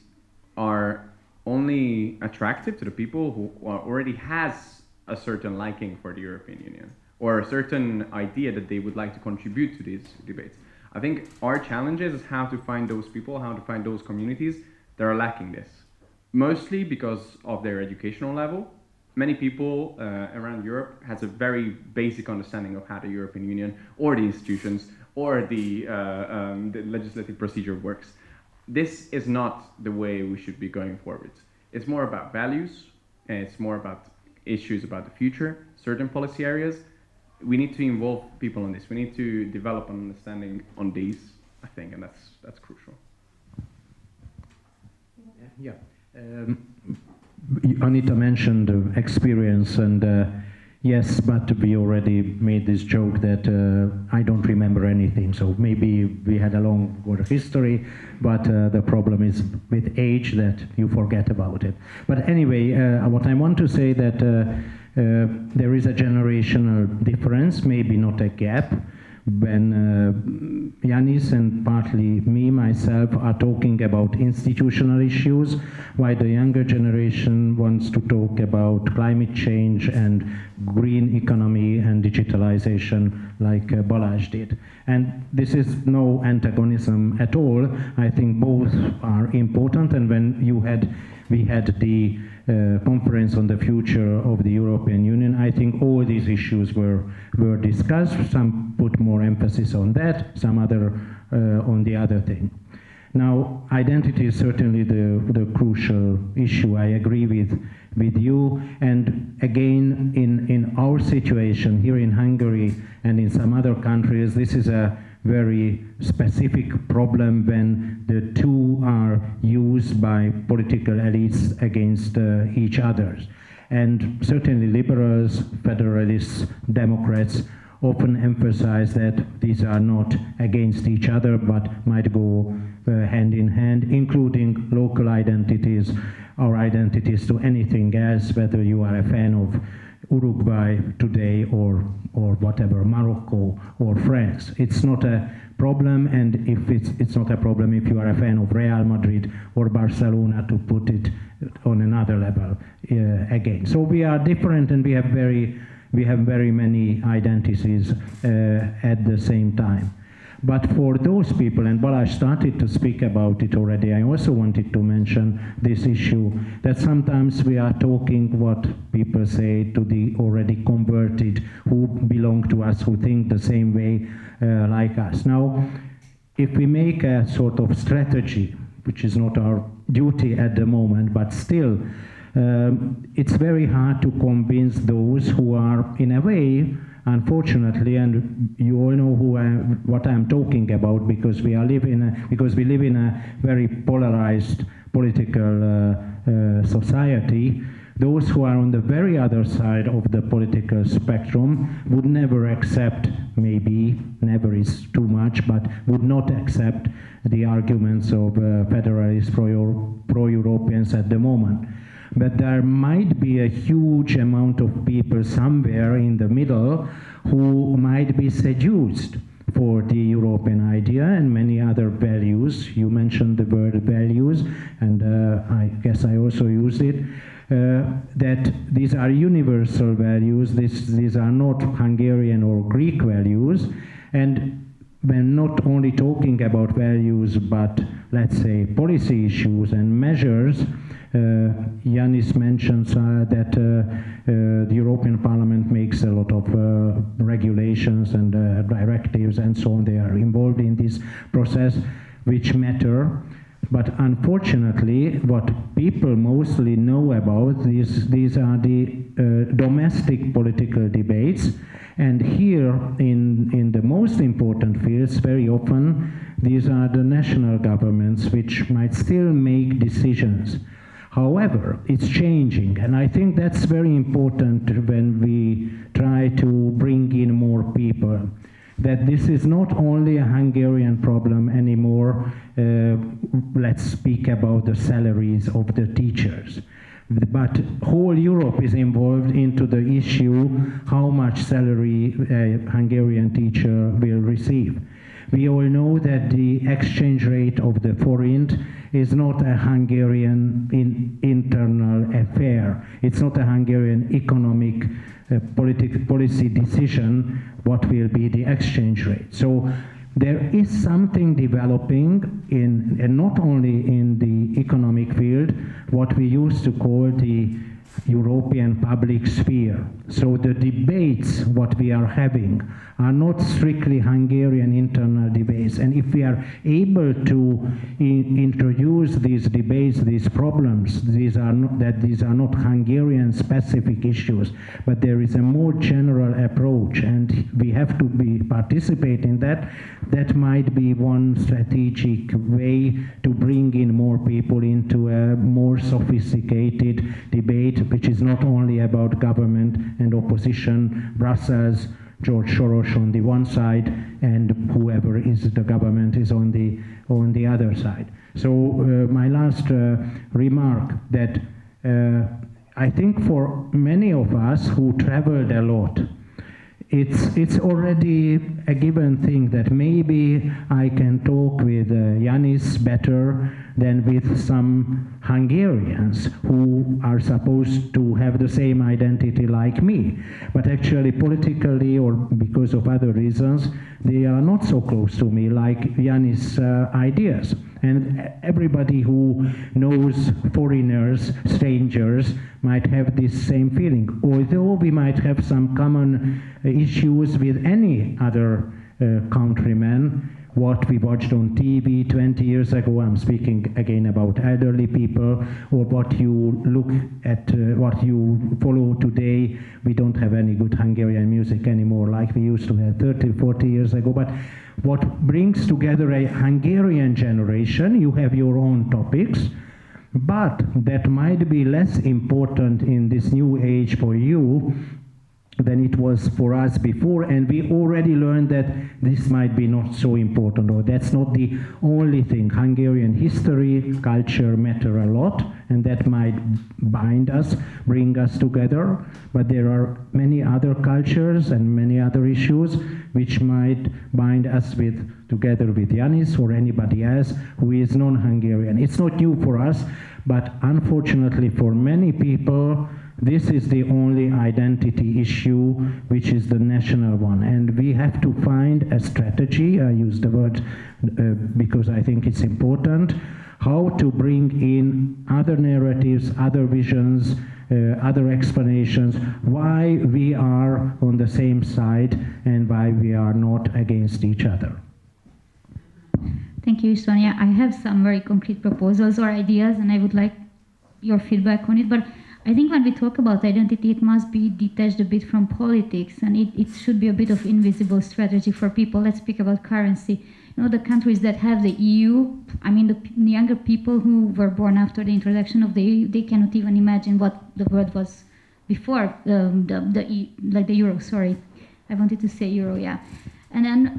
are only attractive to the people who already has a certain liking for the European Union or a certain idea that they would like to contribute to these debates. I think our challenge is how to find those people, how to find those communities that are lacking this. Mostly because of their educational level. Many people around Europe has a very basic understanding of how the European Union or the institutions or the legislative procedure works. This is not the way we should be going forward. It's more about values, and it's more about issues about the future, certain policy areas. We need to involve people on this. We need to develop an understanding on these, I think, and that's crucial. Yeah. Anita mentioned experience, and yes, but we already made this joke that I don't remember anything, so maybe we had a long history, but the problem is with age that you forget about it. But anyway, what I want to say that there is a generational difference, maybe not a gap, when Yannis and partly me, myself, are talking about institutional issues, while the younger generation wants to talk about climate change and green economy and digitalization like Balázs did. And this is no antagonism at all. I think both are important, and when we had the conference on the future of the European Union, I think all these issues were discussed. Some put more emphasis on that, some other on the other thing. Now, identity is certainly the crucial issue. I agree with you. And again, in our situation here in Hungary and in some other countries, this is a very specific problem when the two are used by political elites against each other. And certainly liberals, federalists, Democrats often emphasize that these are not against each other but might go hand in hand, including local identities or identities to anything else, whether you are a fan of Uruguay today or whatever, Morocco or France. It's not a problem, and if it's not a problem if you are a fan of Real Madrid or Barcelona, to put it on another level again. So we are different, and we have very many identities at the same time. But for those people, and Balázs started to speak about it already, I also wanted to mention this issue that sometimes we are talking what people say to the already converted who belong to us, who think the same way like us. Now, if we make a sort of strategy, which is not our duty at the moment, but still, it's very hard to convince those who are, in a way, unfortunately, and you all know what I'm talking about, because we live in a very polarized political society. Those who are on the very other side of the political spectrum would never accept, maybe never is too much, but would not accept the arguments of federalists, pro-Europeans at the moment. But there might be a huge amount of people somewhere in the middle who might be seduced for the European idea and many other values. You mentioned the word values, and I guess I also used it, that these are universal values. These are not Hungarian or Greek values. And we're not only talking about values, but let's say policy issues and measures. Yannis mentions that the European Parliament makes a lot of regulations and directives and so on. They are involved in this process, which matter. But unfortunately, what people mostly know about, these are the domestic political debates. And here, in the most important fields, very often, these are the national governments which might still make decisions. However, it's changing, and I think that's very important when we try to bring in more people, that this is not only a Hungarian problem anymore. Let's speak about the salaries of the teachers. But whole Europe is involved into the issue how much salary a Hungarian teacher will receive. We all know that the exchange rate of the forint is not a Hungarian internal affair. It's not a Hungarian economic policy decision what will be the exchange rate. So there is something developing and not only in the economic field, what we used to call the European public sphere. So the debates what we are having are not strictly Hungarian internal debates, and if we are able to introduce these debates, these problems, these are not Hungarian specific issues, but there is a more general approach, and we have to participate in that. That might be one strategic way to bring in more people into a more sophisticated debate, which is not only about government and opposition, Brussels, George Soros on the one side, and whoever is the government is on the other side. So my last remark, that I think for many of us who traveled a lot, it's already a given thing that maybe I can talk with Yannis better than with some Hungarians who are supposed to have the same identity like me. But actually politically or because of other reasons, they are not so close to me like Yannis' ideas. And everybody who knows foreigners, strangers, might have this same feeling. Although we might have some common issues with any other countrymen, what we watched on TV 20 years ago, I'm speaking again about elderly people, or what you look at, what you follow today. We don't have any good Hungarian music anymore like we used to have 30, 40 years ago. But what brings together a Hungarian generation, you have your own topics, but that might be less important in this new age for you than it was for us before, and we already learned that this might be not so important, or that's not the only thing. Hungarian history, culture matter a lot, and that might bind us, bring us together, but there are many other cultures and many other issues which might bind us together with Yannis or anybody else who is non-Hungarian. It's not new for us, but unfortunately for many people, this is the only identity issue which is the national one, and we have to find a strategy. I use the word because I think it's important, how to bring in other narratives, other visions, other explanations, why we are on the same side and why we are not against each other. Thank you, István. Yeah, I have some very concrete proposals or ideas, and I would like your feedback on it. But I think when we talk about identity, it must be detached a bit from politics, and it should be a bit of invisible strategy for people. Let's speak about currency. You know, the countries that have the EU, I mean, the younger people who were born after the introduction of the EU, they cannot even imagine what the word was before like the euro. Sorry, I wanted to say euro. Yeah, and then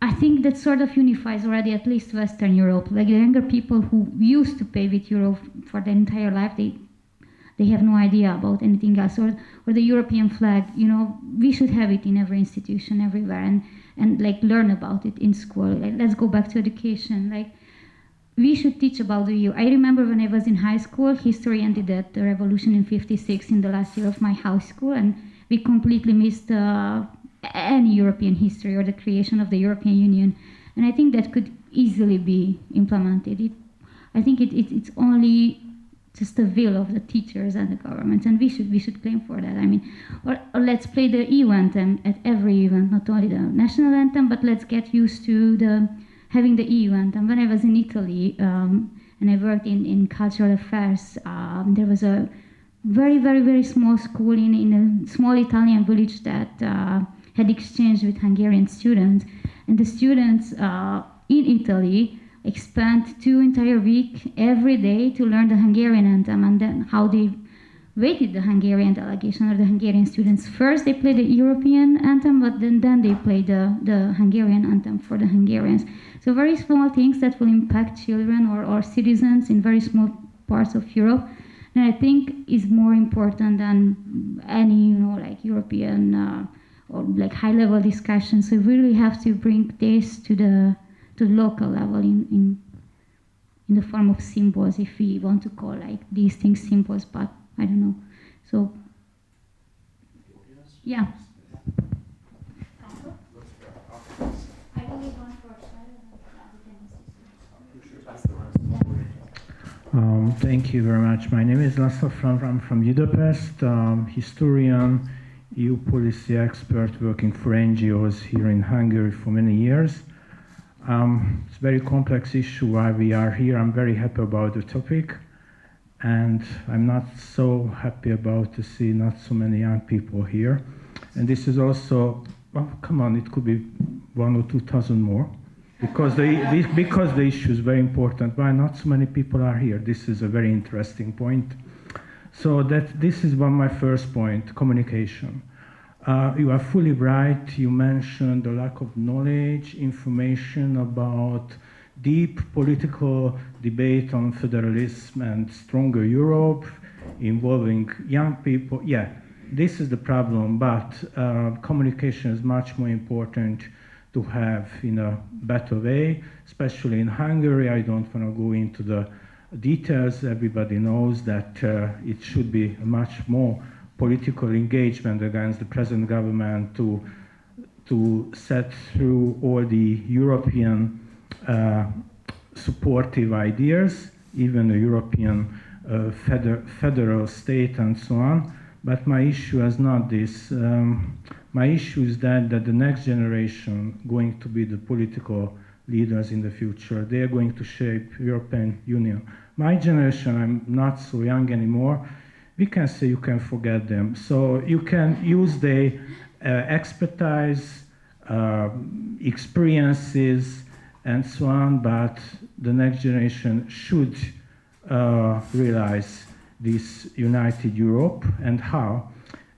I think that sort of unifies already at least Western Europe. Like the younger people who used to pay with euro for their entire life, they have no idea about anything else. Or the European flag, you know, we should have it in every institution, everywhere, and like learn about it in school. Like, let's go back to education. Like, we should teach about the EU. I remember when I was in high school, history ended at the revolution in '56 in the last year of my high school, and we completely missed any European history or the creation of the European Union. And I think that could easily be implemented. I think it's only just the will of the teachers and the government, and we should claim for that. I mean, or let's play the EU anthem at every event, not only the national anthem, but let's get used to having the EU anthem. When I was in Italy and I worked in cultural affairs, there was a very, very, very small school in a small Italian village that had exchanged with Hungarian students, and the students in Italy spent 2 entire weeks every day to learn the Hungarian anthem, and then how they weighted the Hungarian delegation or the Hungarian students. First they played the European anthem, but then they played the Hungarian anthem for the Hungarians. So very small things that will impact children or citizens in very small parts of Europe, and I think is more important than any, you know, like European or like high-level discussions. So we really have to bring this to the local level in the form of symbols, if we want to call like these things symbols, but I don't know. So yeah. Thank you very much. My name is István. I'm from Budapest, historian, EU policy expert working for NGOs here in Hungary for many years. It's a very complex issue why we are here. I'm very happy about the topic, and I'm not so happy about to see not so many young people here. And this is also, well, come on, it could be 1,000 or 2,000 more, because the issue is very important. Why not so many people are here? This is a very interesting point. So this is my first point, communication. You are fully right. You mentioned the lack of knowledge, information about deep political debate on federalism and stronger Europe involving young people. Yeah, this is the problem, but communication is much more important to have in a better way, especially in Hungary. I don't want to go into the details. Everybody knows that it should be much more political engagement against the present government to set through all the European supportive ideas, even the European federal state and so on. But my issue is not this. My issue is that the next generation going to be the political leaders in the future. They are going to shape European Union. My generation, I'm not so young anymore. We can say you can forget them. So you can use the expertise, experiences, and so on, but the next generation should realize this united Europe. And how?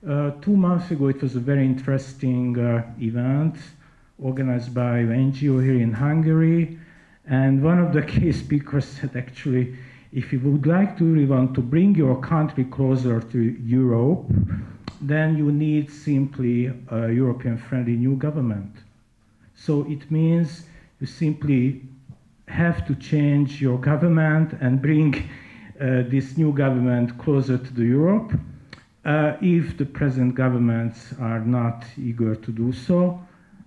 2 months ago, it was a very interesting event organized by an NGO here in Hungary. And one of the key speakers said, actually, if you would like to really want to bring your country closer to Europe, then you need simply a European-friendly new government. So it means you simply have to change your government and bring this new government closer to the Europe if the present governments are not eager to do so.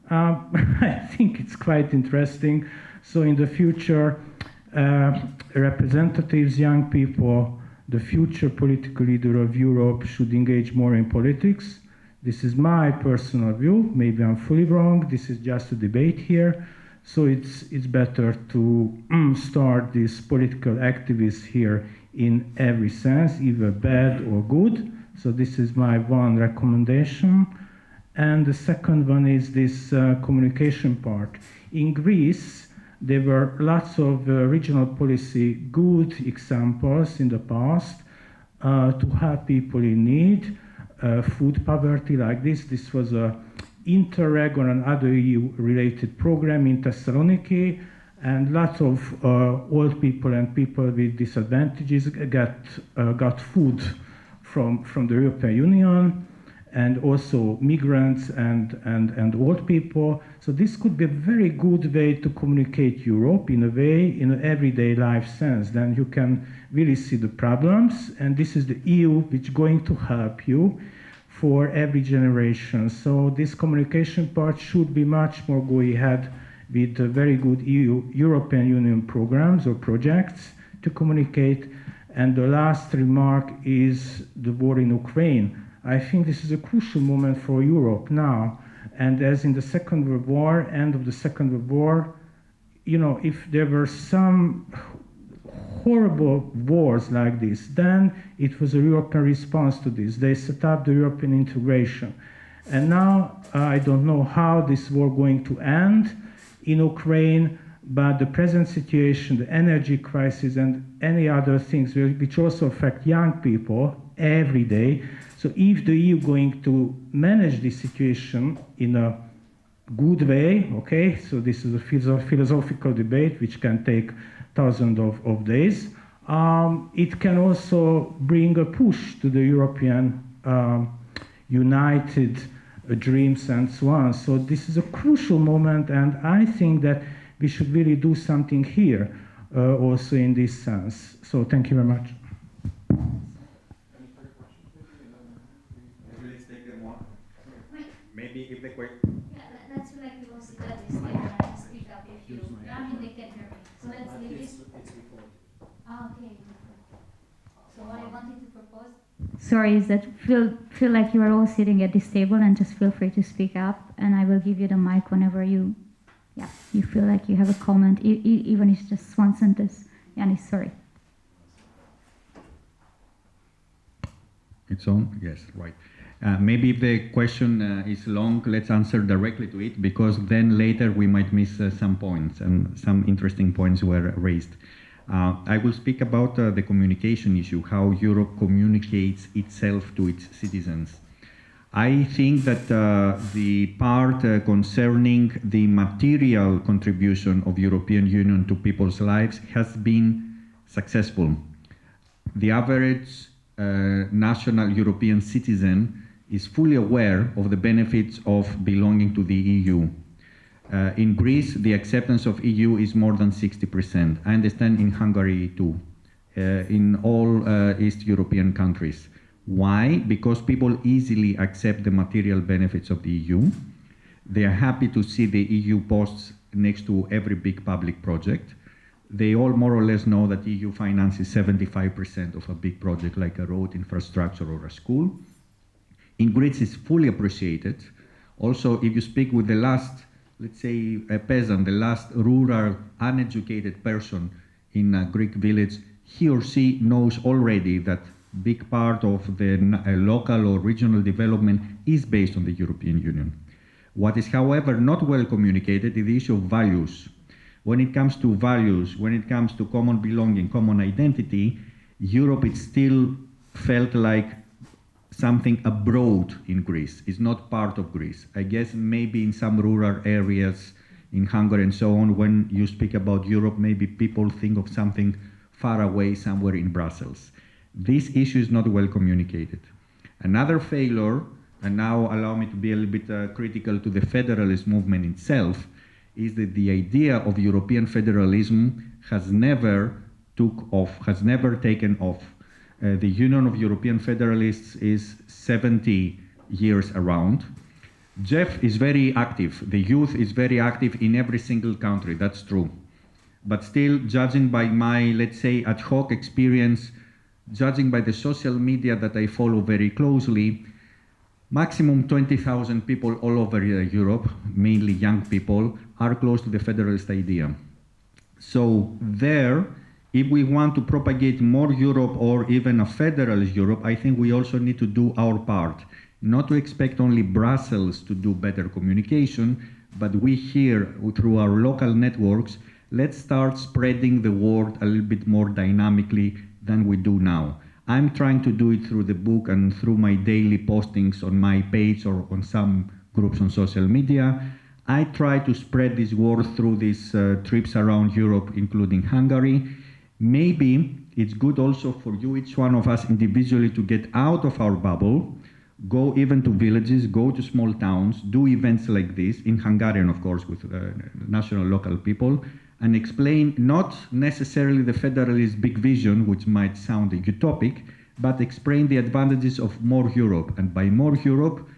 I think it's quite interesting. So in the future, representatives, young people, the future political leader of Europe should engage more in politics. This is my personal view. Maybe I'm fully wrong. This is just a debate here. So it's better to start these political activists here in every sense, either bad or good. So this is my one recommendation. And the second one is this communication part. In Greece, there were lots of regional policy good examples in the past to help people in need, food poverty like this. This was a Interreg or another EU-related program in Thessaloniki, and lots of old people and people with disadvantages got food from the European Union, and also migrants and old people. So this could be a very good way to communicate Europe in a way, in an everyday life sense. Then you can really see the problems, and this is the EU which is going to help you for every generation. So this communication part should be much more go ahead with very good European Union programs or projects to communicate. And the last remark is the war in Ukraine. I think this is a crucial moment for Europe now. And as in the Second World War, end of the Second World War, you know, if there were some horrible wars like this, then it was a European response to this. They set up the European integration. And now I don't know how this war going to end in Ukraine, but the present situation, the energy crisis and any other things which also affect young people every day. So if the EU going to manage this situation in a good way, okay, so this is a philosophical debate which can take thousands of days, it can also bring a push to the European united dreams and so on. So this is a crucial moment, and I think that we should really do something here also in this sense. So thank you very much. Maybe if the question. Yeah, let's feel like we will sit at this table and speak up if you. I mean, they can hear me. So let's leave this. Okay. So what I wanted to propose. Sorry, is that feel like you are all sitting at this table and just feel free to speak up, and I will give you the mic whenever you feel like you have a comment, even if it's just one sentence. Yannis, sorry. It's on? Yes, right. Maybe if the question is long, let's answer directly to it, because then later we might miss some points, and some interesting points were raised. I will speak about the communication issue, how Europe communicates itself to its citizens. I think that the part concerning the material contribution of European Union to people's lives has been successful. The average national European citizen is fully aware of the benefits of belonging to the EU. In Greece, the acceptance of EU is more than 60%. I understand in Hungary too, in all East European countries. Why? Because people easily accept the material benefits of the EU. They are happy to see the EU posts next to every big public project. They all more or less know that EU finances 75% of a big project like a road, infrastructure, or a school. In Greece, it's fully appreciated. Also, if you speak with the last, let's say, a peasant, the last rural, uneducated person in a Greek village, he or she knows already that big part of the local or regional development is based on the European Union. What is, however, not well communicated is the issue of values. When it comes to values, when it comes to common belonging, common identity, Europe is still felt like something abroad in Greece. It's not part of Greece. I guess maybe in some rural areas in Hungary and so on, when you speak about Europe, maybe people think of something far away somewhere in Brussels. This issue is not well communicated. Another failure, and now allow me to be a little bit critical to the federalist movement itself, is that the idea of European federalism has never taken off. The Union of European Federalists is 70 years around. JEF is very active. The youth is very active in every single country, that's true. But still, judging by my, let's say, ad hoc experience, judging by the social media that I follow very closely, maximum 20,000 people all over Europe, mainly young people, are close to the federalist idea. So there, if we want to propagate more Europe or even a federalist Europe, I think we also need to do our part. Not to expect only Brussels to do better communication, but we here, through our local networks, let's start spreading the word a little bit more dynamically than we do now. I'm trying to do it through the book and through my daily postings on my page or on some groups on social media. I try to spread this word through these trips around Europe, including Hungary. Maybe it's good also for you, each one of us individually, to get out of our bubble, go even to villages, go to small towns, do events like this, in Hungarian, of course, with national local people, and explain not necessarily the federalist big vision, which might sound utopic, but explain the advantages of more Europe. And by more Europe,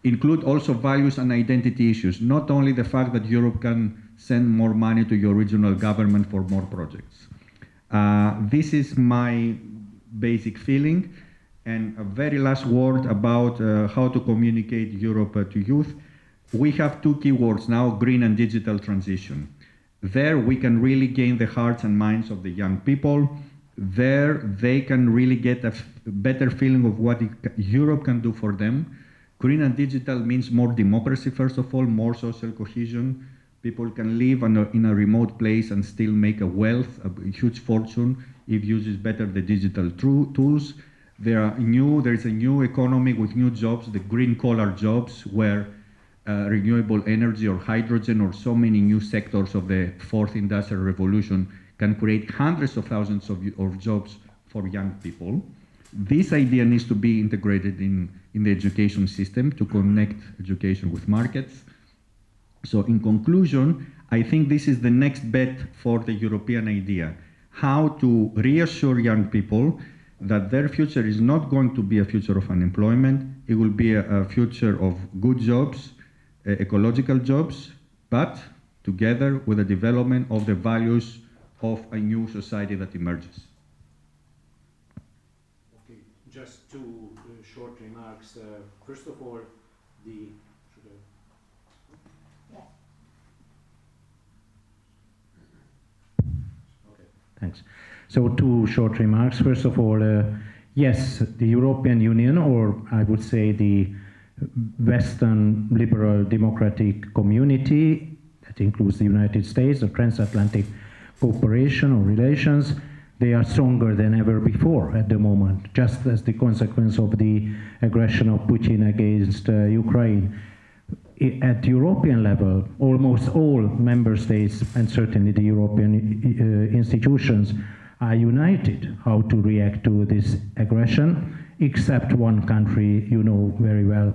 include also values and identity issues, not only the fact that Europe can send more money to your regional government for more projects. This is my basic feeling. And a very last word about how to communicate Europe to youth. We have two key words now, green and digital transition. There we can really gain the hearts and minds of the young people. There they can really get a better feeling of what Europe can do for them. Green and digital means more democracy, first of all, more social cohesion. People can live in a remote place and still make a wealth, a huge fortune, if uses better the digital tools. There is a new economy with new jobs, the green collar jobs, where renewable energy or hydrogen or so many new sectors of the fourth industrial revolution can create hundreds of thousands of jobs for young people. This idea needs to be integrated in the education system to connect education with markets. So in conclusion, I think this is the next bet for the European idea, how to reassure young people that their future is not going to be a future of unemployment. It will be a future of good jobs, ecological jobs, but together with the development of the values of a new society that emerges. Okay, just two short remarks. First of all, Thanks. So two short remarks. First of all, yes, the European Union, or I would say the Western liberal democratic community, that includes the United States, the transatlantic cooperation or relations, they are stronger than ever before at the moment, just as the consequence of the aggression of Putin against Ukraine. At European level, almost all member states and certainly the European institutions are united how to react to this aggression, except one country. You know very well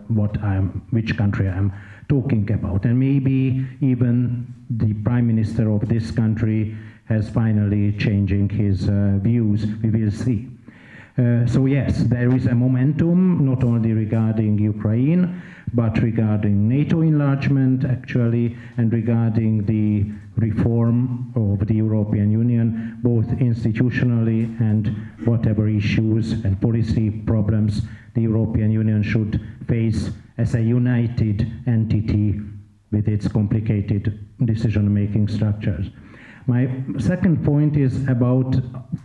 which country I'm talking about. And maybe even the Prime Minister of this country has finally changing his views. We will see. So yes, there is a momentum, not only regarding Ukraine, but regarding NATO enlargement, actually, and regarding the reform of the European Union, both institutionally and whatever issues and policy problems the European Union should face as a united entity with its complicated decision-making structures. My second point is about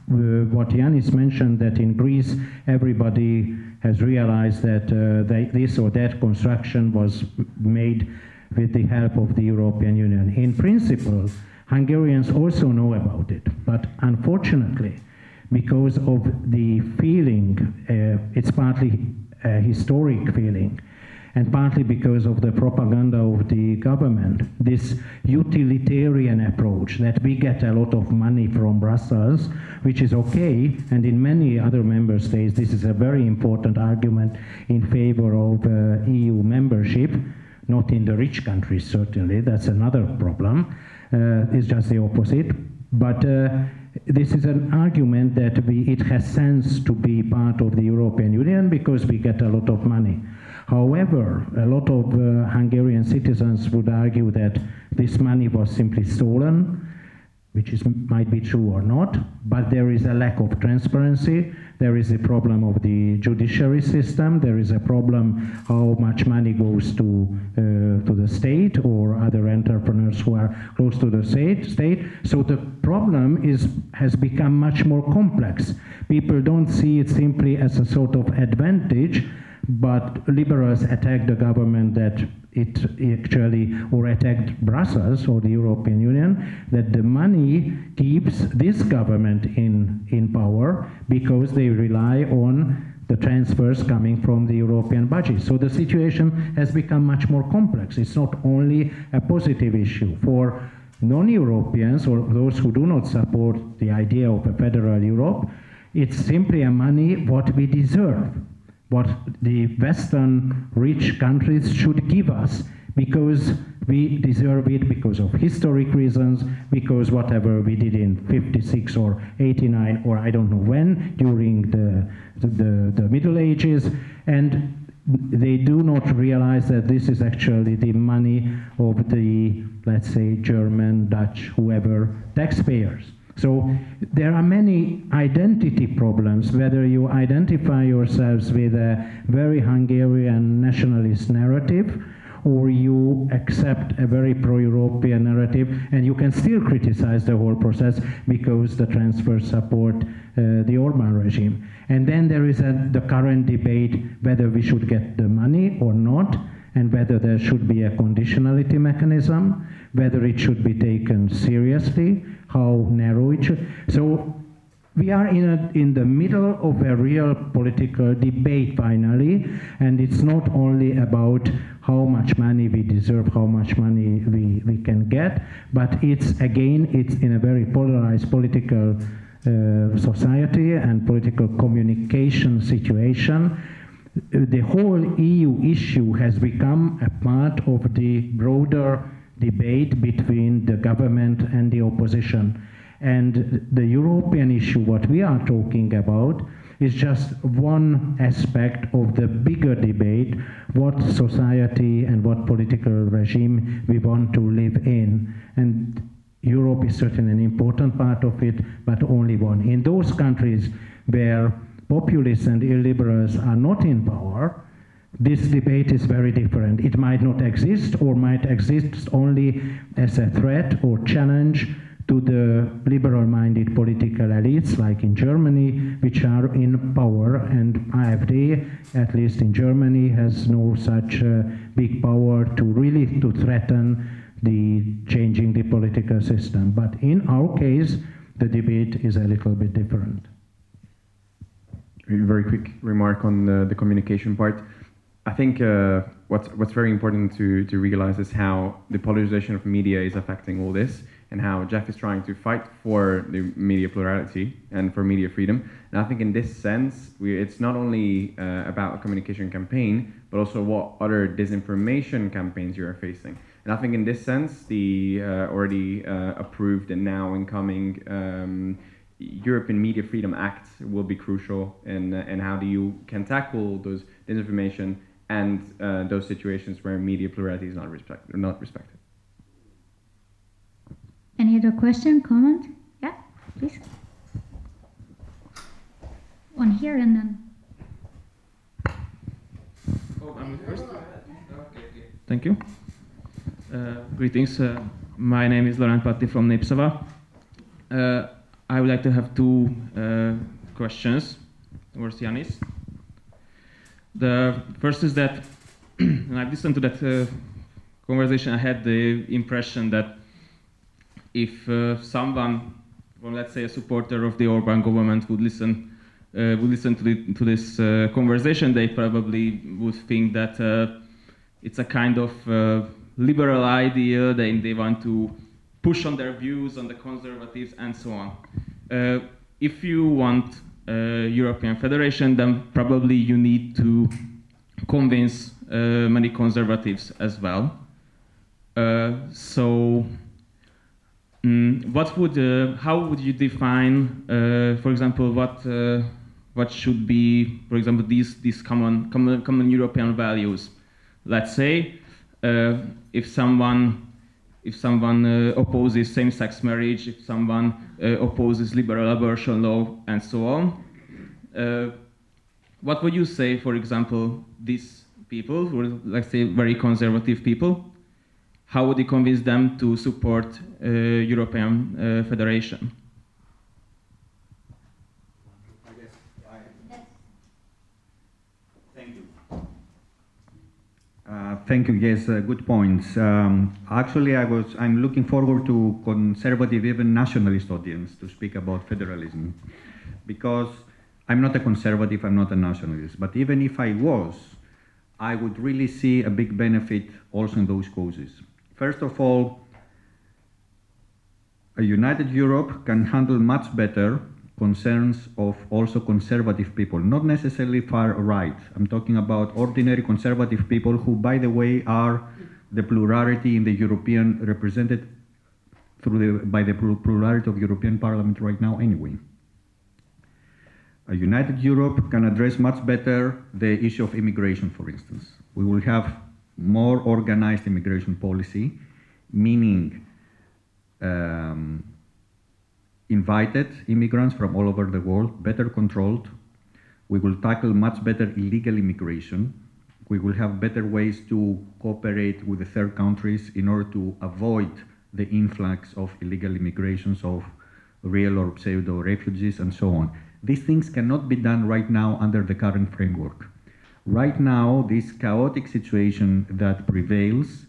what Yannis mentioned, that in Greece everybody has realized that this or that construction was made with the help of the European Union. In principle, Hungarians also know about it, but unfortunately, because of the feeling, it's partly a historic feeling, and partly because of the propaganda of the government, this utilitarian approach that we get a lot of money from Brussels, which is okay, and in many other member states this is a very important argument in favor of EU membership, not in the rich countries certainly, that's another problem, it's just the opposite, but this is an argument that it has sense to be part of the European Union because we get a lot of money. However, a lot of Hungarian citizens would argue that this money was simply stolen, which might be true or not, but there is a lack of transparency, there is a problem of the judiciary system, there is a problem how much money goes to the state or other entrepreneurs who are close to the state. So the problem has become much more complex. People don't see it simply as a sort of advantage, but liberals attack the government that it actually, or attacked Brussels or the European Union, that the money keeps this government in power because they rely on the transfers coming from the European budget. So the situation has become much more complex. It's not only a positive issue. For non-Europeans or those who do not support the idea of a federal Europe, it's simply a money what we deserve, what the Western rich countries should give us because we deserve it because of historic reasons, because whatever we did in 56 or 89 or I don't know when during the Middle Ages, and they do not realize that this is actually the money of the, let's say, German, Dutch, whoever, taxpayers. So there are many identity problems, whether you identify yourselves with a very Hungarian nationalist narrative or you accept a very pro-European narrative, and you can still criticize the whole process because the transfers support the Orban regime. And then there is the current debate whether we should get the money or not, and whether there should be a conditionality mechanism, whether it should be taken seriously, how narrow it should. So we are in the middle of a real political debate finally, and it's not only about how much money we deserve, how much money we can get, but it's in a very polarized political society and political communication situation. The whole EU issue has become a part of the broader debate between the government and the opposition. And the European issue, what we are talking about, is just one aspect of the bigger debate, what society and what political regime we want to live in. And Europe is certainly an important part of it, but only one. In those countries where populists and illiberals are not in power, this debate is very different. It might not exist or might exist only as a threat or challenge to the liberal-minded political elites, like in Germany, which are in power, and AfD, at least in Germany, has no such big power to threaten the changing the political system. But in our case, the debate is a little bit different. Very quick remark on the communication part. I think what's very important to realize is how the polarization of media is affecting all this, and how JEF is trying to fight for the media plurality and for media freedom. And I think in this sense, it's not only about a communication campaign, but also what other disinformation campaigns you are facing. And I think in this sense, the already approved and now incoming European Media Freedom Act will be crucial in how you can tackle those disinformation and those situations where media plurality is not respected. Any other question, comment? Yeah, please. One here and then. Oh, I'm first. Thank you. Greetings. My name is Laurent Patti from Népszava. I would like to have two questions towards Yannis. The first is that when I listened to that conversation, I had the impression that if someone, or let's say a supporter of the Orban government, would listen would listen to this conversation, they probably would think that it's a kind of liberal idea. They want to push on their views on the conservatives and so on. If you want European Federation, then probably you need to convince many conservatives as well. How would you define, for example, what should be, for example, these common European values? Let's say if someone opposes same-sex marriage, if someone opposes liberal abortion law, and so on, what would you say, for example, these people, who are, let's say, very conservative people, how would you convince them to support European Federation? Thank you. Yes, good points. Actually, I'm looking forward to conservative, even nationalist audience to speak about federalism, because I'm not a conservative, I'm not a nationalist. But even if I was, I would really see a big benefit also in those causes. First of all, a united Europe can handle much better concerns of also conservative people, not necessarily far right. I'm talking about ordinary conservative people who, by the way, are the plurality in the European, represented by the plurality of European Parliament right now anyway. A united Europe can address much better the issue of immigration, for instance. We will have more organized immigration policy, meaning invited immigrants from all over the world, better controlled. We will tackle much better illegal immigration. We will have better ways to cooperate with the third countries in order to avoid the influx of illegal immigrations of real or pseudo refugees and so on. These things cannot be done right now under the current framework. Right now, this chaotic situation that prevails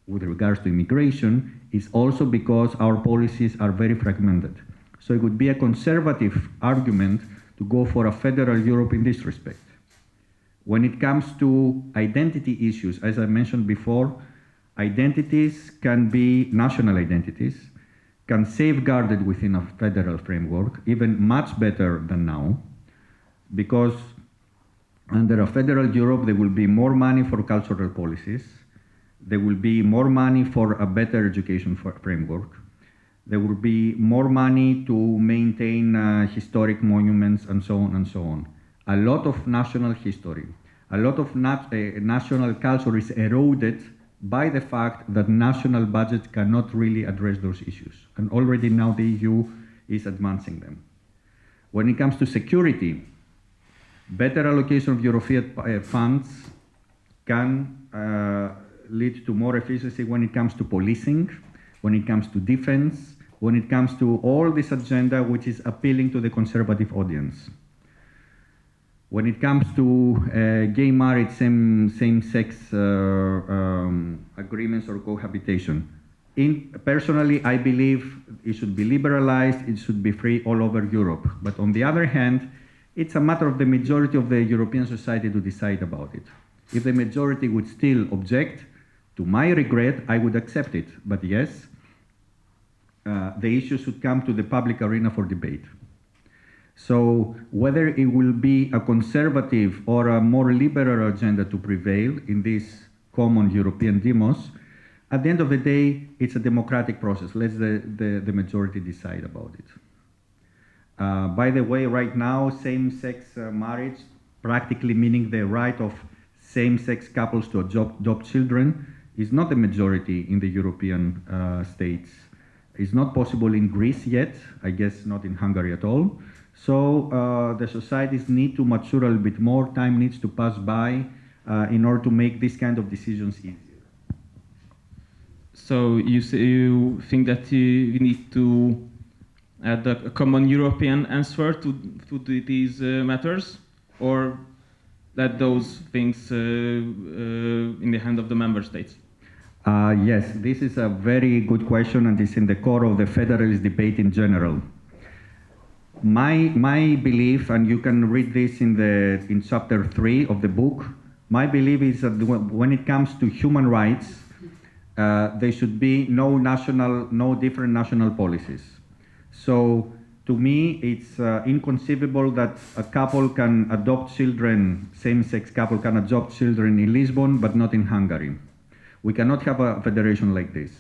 with regards to immigration is also because our policies are very fragmented. So it would be a conservative argument to go for a federal Europe in this respect. When it comes to identity issues, as I mentioned before, identities can be national identities, can safeguarded within a federal framework, even much better than now, because under a federal Europe, there will be more money for cultural policies, there will be more money for a better education framework, there will be more money to maintain historic monuments and so on and so on. A lot of national history, a lot of national culture is eroded by the fact that national budgets cannot really address those issues. And already now the EU is advancing them. When it comes to security, better allocation of European funds can lead to more efficiency when it comes to policing, when it comes to defense, when it comes to all this agenda which is appealing to the conservative audience. When it comes to gay marriage, same-sex agreements or cohabitation, personally, I believe it should be liberalized, it should be free all over Europe. But on the other hand, it's a matter of the majority of the European society to decide about it. If the majority would still object, to my regret, I would accept it. But yes, the issue should come to the public arena for debate. So whether it will be a conservative or a more liberal agenda to prevail in this common European demos, at the end of the day, it's a democratic process. Let the majority decide about it. By the way, right now, same-sex marriage, practically meaning the right of same-sex couples to adopt children, is not a majority in the European states. It's not possible in Greece yet, I guess not in Hungary at all. So the societies need to mature a little bit more, time needs to pass by in order to make this kind of decisions easier. So you think that we need to add a common European answer to these matters, or let those things in the hand of the member states? Yes, this is a very good question and it's in the core of the federalist debate in general. My belief, and you can read this in chapter 3 of the book, my belief is that when it comes to human rights, there should be no different national policies. So to me, it's inconceivable that a couple can adopt children, same-sex couple can adopt children in Lisbon, but not in Hungary. We cannot have a federation like this.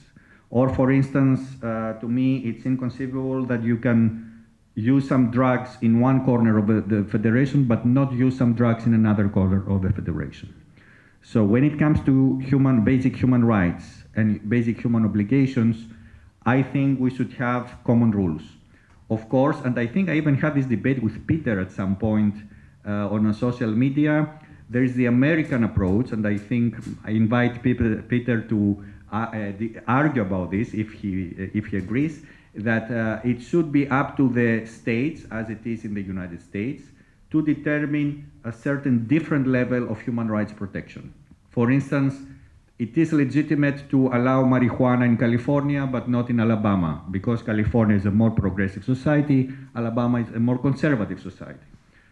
Or for instance, to me, it's inconceivable that you can use some drugs in one corner of the federation, but not use some drugs in another corner of the federation. So when it comes to basic human rights and basic human obligations, I think we should have common rules. Of course, and I think I even had this debate with Peter at some point on social media, there is the American approach, and I think I invite Peter to argue about this if he agrees, that it should be up to the states, as it is in the United States, to determine a certain different level of human rights protection. For instance, it is legitimate to allow marijuana in California, but not in Alabama, because California is a more progressive society, Alabama is a more conservative society.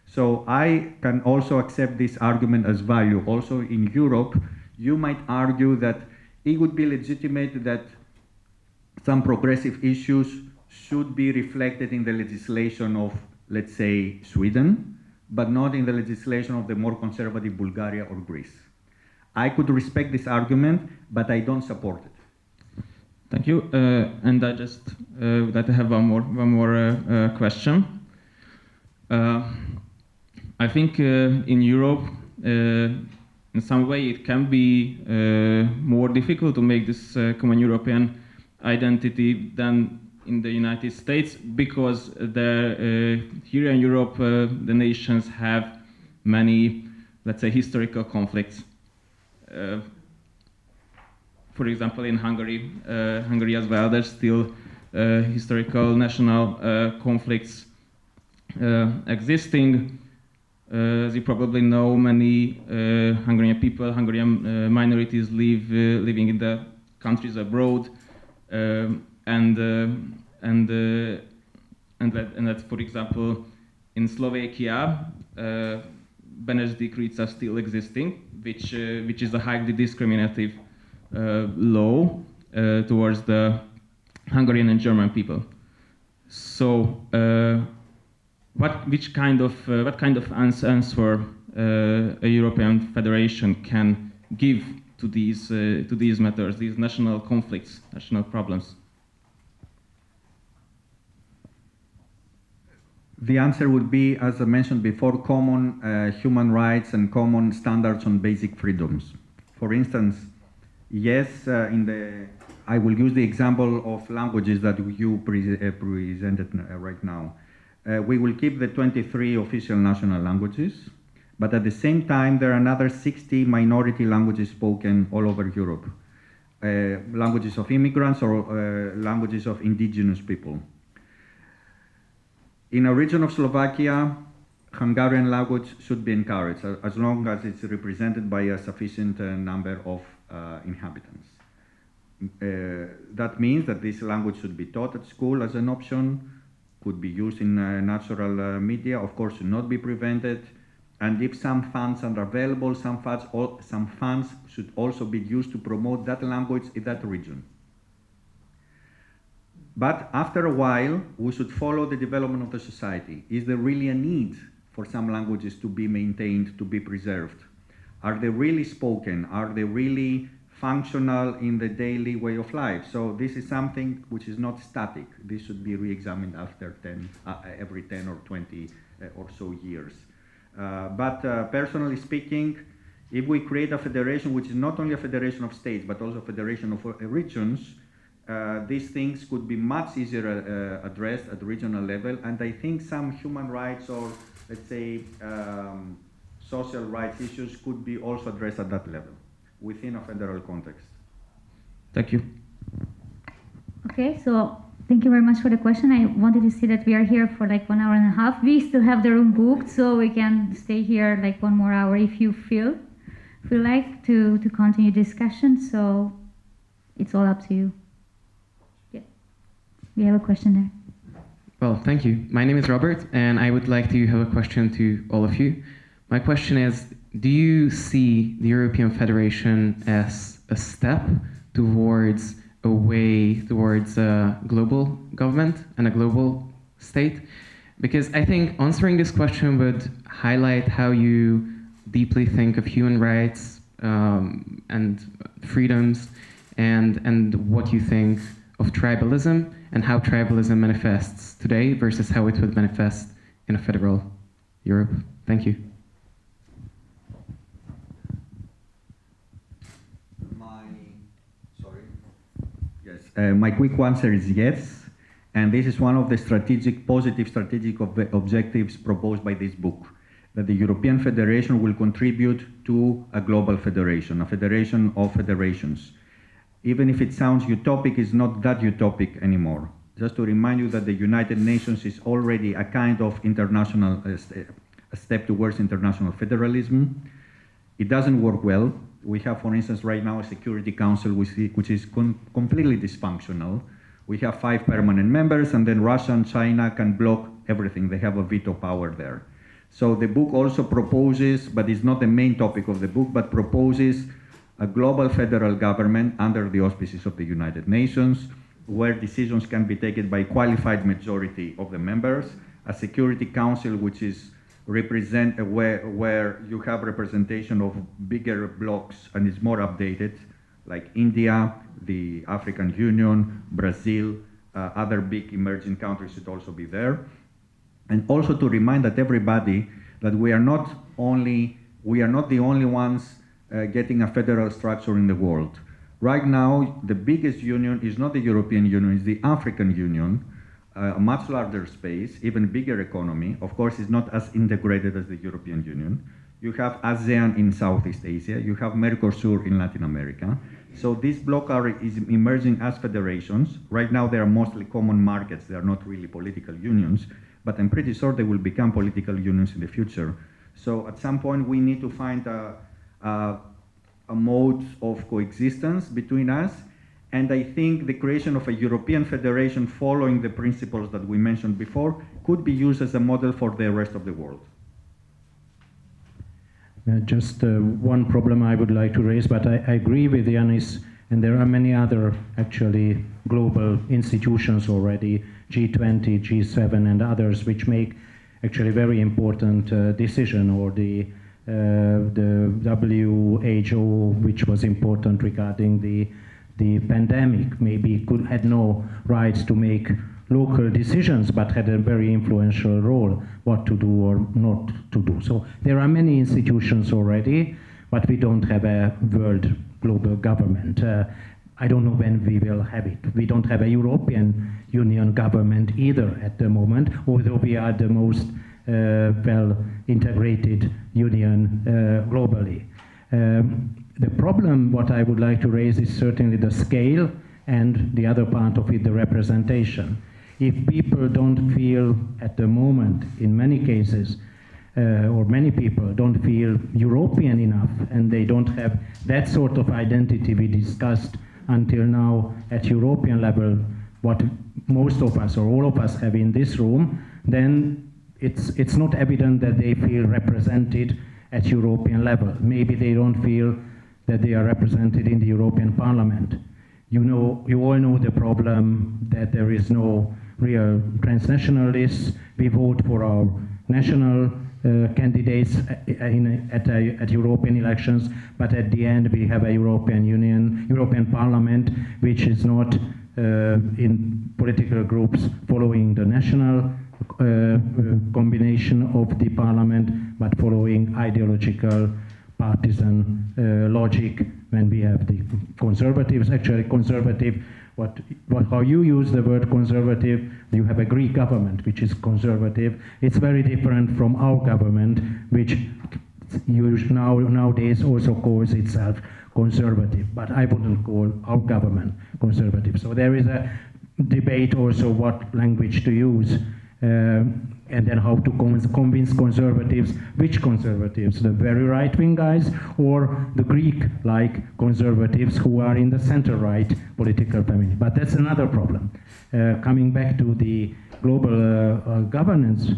So I can also accept this argument as value. Also in Europe, you might argue that it would be legitimate that some progressive issues should be reflected in the legislation of, let's say, Sweden, but not in the legislation of the more conservative Bulgaria or Greece. I could respect this argument, but I don't support it. Thank you. And I just would like to have one more question. I think in Europe, in some way, it can be more difficult to make this common European identity than in the United States, because here in Europe, the nations have many, let's say, historical conflicts. For example, in Hungary as well, there's still historical national conflicts existing. As you probably know, many Hungarian people, Hungarian minorities living in the countries abroad, and that, for example, in Slovakia, Beneš decrees are still existing, which is a highly discriminative law towards the Hungarian and German people. So, what kind of answer a European federation can give to these matters, these national conflicts, national problems? The answer would be, as I mentioned before, common human rights and common standards on basic freedoms. For instance, yes, I will use the example of languages that you presented right now. We will keep the 23 official national languages, but at the same time, there are another 60 minority languages spoken all over Europe. Languages of immigrants or languages of indigenous people. In a region of Slovakia, Hungarian language should be encouraged as long as it's represented by a sufficient number of inhabitants. That means that this language should be taught at school as an option, could be used in natural media, of course should not be prevented, and if some funds are available, some funds should also be used to promote that language in that region. But after a while, we should follow the development of the society. Is there really a need for some languages to be maintained, to be preserved? Are they really spoken? Are they really functional in the daily way of life? So this is something which is not static. This should be re-examined after every 10 or 20 or so years. But personally speaking, if we create a federation which is not only a federation of states, but also a federation of regions, these things could be much easier addressed at the regional level, and I think some human rights or, let's say, social rights issues could be also addressed at that level, within a federal context. Thank you. Okay, so thank you very much for the question. I wanted to say that we are here for like 1 hour and a half. We still have the room booked, so we can stay here like 1 more hour if you feel like to continue discussion, so it's all up to you. We have a question there. Well, thank you. My name is Robert, and I would like to have a question to all of you. My question is, do you see the European Federation as a step towards a way towards a global government and a global state? Because I think answering this question would highlight how you deeply think of human rights and freedoms, and what you think of tribalism and how tribalism manifests today versus how it would manifest in a federal Europe. Thank you. My quick answer is yes, and this is one of the positive strategic objectives proposed by this book, that the European Federation will contribute to a global federation, a federation of federations. Even if it sounds utopic, it's not that utopic anymore. Just to remind you that the United Nations is already a kind of international, a step towards international federalism. It doesn't work well. We have, for instance, right now a Security Council which is completely dysfunctional. We have 5 permanent members, and then Russia and China can block everything. They have a veto power there. So the book also proposes, but it's not the main topic of the book, but proposes a global federal government under the auspices of the United Nations, where decisions can be taken by qualified majority of the members, a Security Council which is where you have representation of bigger blocks and is more updated, like India, the African Union, Brazil, other big emerging countries should also be there. And also to remind that everybody that we are not the only ones getting a federal structure in the world. Right now, the biggest union is not the European Union, it's the African Union, a much larger space, even bigger economy. Of course, it's not as integrated as the European Union. You have ASEAN in Southeast Asia, you have Mercosur in Latin America. So this bloc is emerging as federations. Right now, they are mostly common markets, they are not really political unions, but I'm pretty sure they will become political unions in the future. So at some point, we need to find a mode of coexistence between us. And I think the creation of a European federation following the principles that we mentioned before could be used as a model for the rest of the world. Just one problem I would like to raise, but I agree with Yannis, and there are many other actually global institutions already, G20, G7 and others, which make actually very important decision, or the WHO, which was important regarding the pandemic, maybe had no rights to make local decisions, but had a very influential role what to do or not to do. So there are many institutions already, but we don't have a world global government. I don't know when we will have it. We don't have a European Union government either at the moment, although we are the most well-integrated union globally. The problem, what I would like to raise, is certainly the scale, and the other part of it, the representation. If people don't feel at the moment, in many cases, or many people don't feel European enough, and they don't have that sort of identity we discussed until now at European level, what most of us or all of us have in this room, then it's not evident that they feel represented at European level. Maybe they don't feel that they are represented in the European Parliament. You all know the problem that there is no real transnational list. We vote for our national candidates at European elections, but at the end we have a European Parliament, which is not in political groups following the national combination of the Parliament, but following ideological partisan logic. When we have the conservatives, actually conservative, how you use the word conservative, you have a Greek government which is conservative. It's very different from our government, which nowadays also calls itself conservative, but I wouldn't call our government conservative. So there is a debate also what language to use and then how to convince conservatives. Which conservatives? The very right-wing guys or the Greek-like conservatives who are in the center-right political family? But that's another problem. Coming back to the global governance,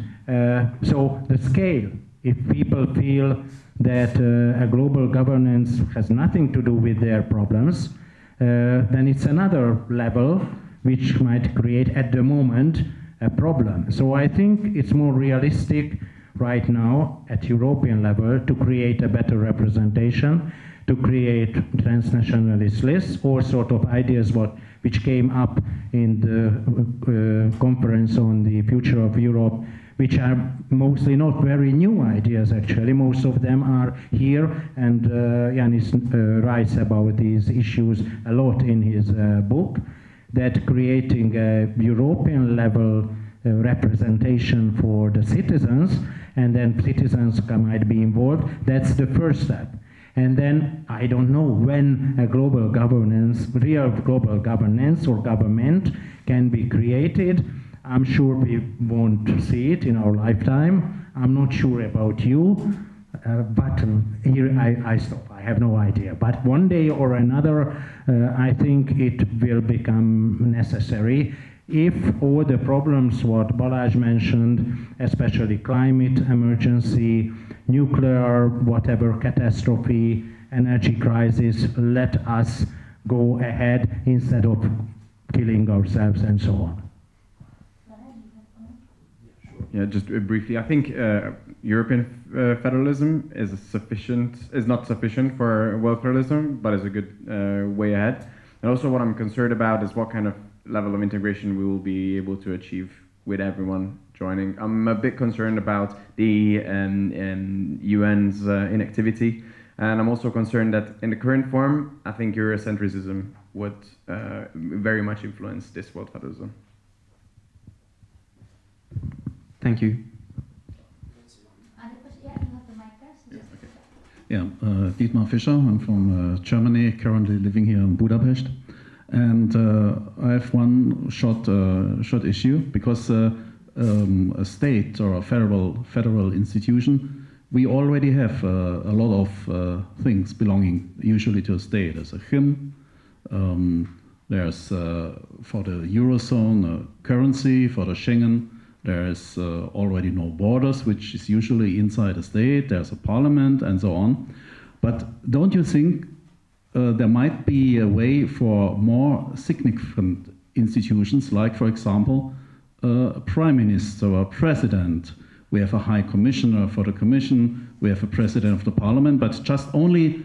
so the scale, if people feel that a global governance has nothing to do with their problems, then it's another level which might create, at the moment, a problem. So I think it's more realistic right now at European level to create a better representation, to create transnationalist lists, all sort of ideas which came up in the conference on the future of Europe, which are mostly not very new ideas actually. Most of them are here, and Yannis writes about these issues a lot in his book, that creating a European level representation for the citizens, and then citizens might be involved, that's the first step. And then I don't know when a global governance, real global governance or government can be created. I'm sure we won't see it in our lifetime. I'm not sure about you, but here I stop. I have no idea. But one day or another, I think it will become necessary if all the problems what Balázs mentioned, especially climate emergency, nuclear, whatever catastrophe, energy crisis, let us go ahead instead of killing ourselves and so on. Yeah, just briefly, I think European federalism is not sufficient for world federalism, but is a good way ahead. And also, what I'm concerned about is what kind of level of integration we will be able to achieve with everyone joining. I'm a bit concerned about the UN's inactivity, and I'm also concerned that in the current form, I think Eurocentrism would very much influence this world federalism. Thank you. Yeah, Dietmar Fischer. I'm from Germany, currently living here in Budapest. And I have one short issue, because a state or a federal institution, we already have a lot of things belonging usually to a state. There's a hymn, there's for the Eurozone a currency, for the Schengen, there's already no borders, which is usually inside a state, there's a parliament and so on. But don't you think there might be a way for more significant institutions, like, for example, a prime minister or a president? We have a high commissioner for the commission, we have a president of the parliament, but just only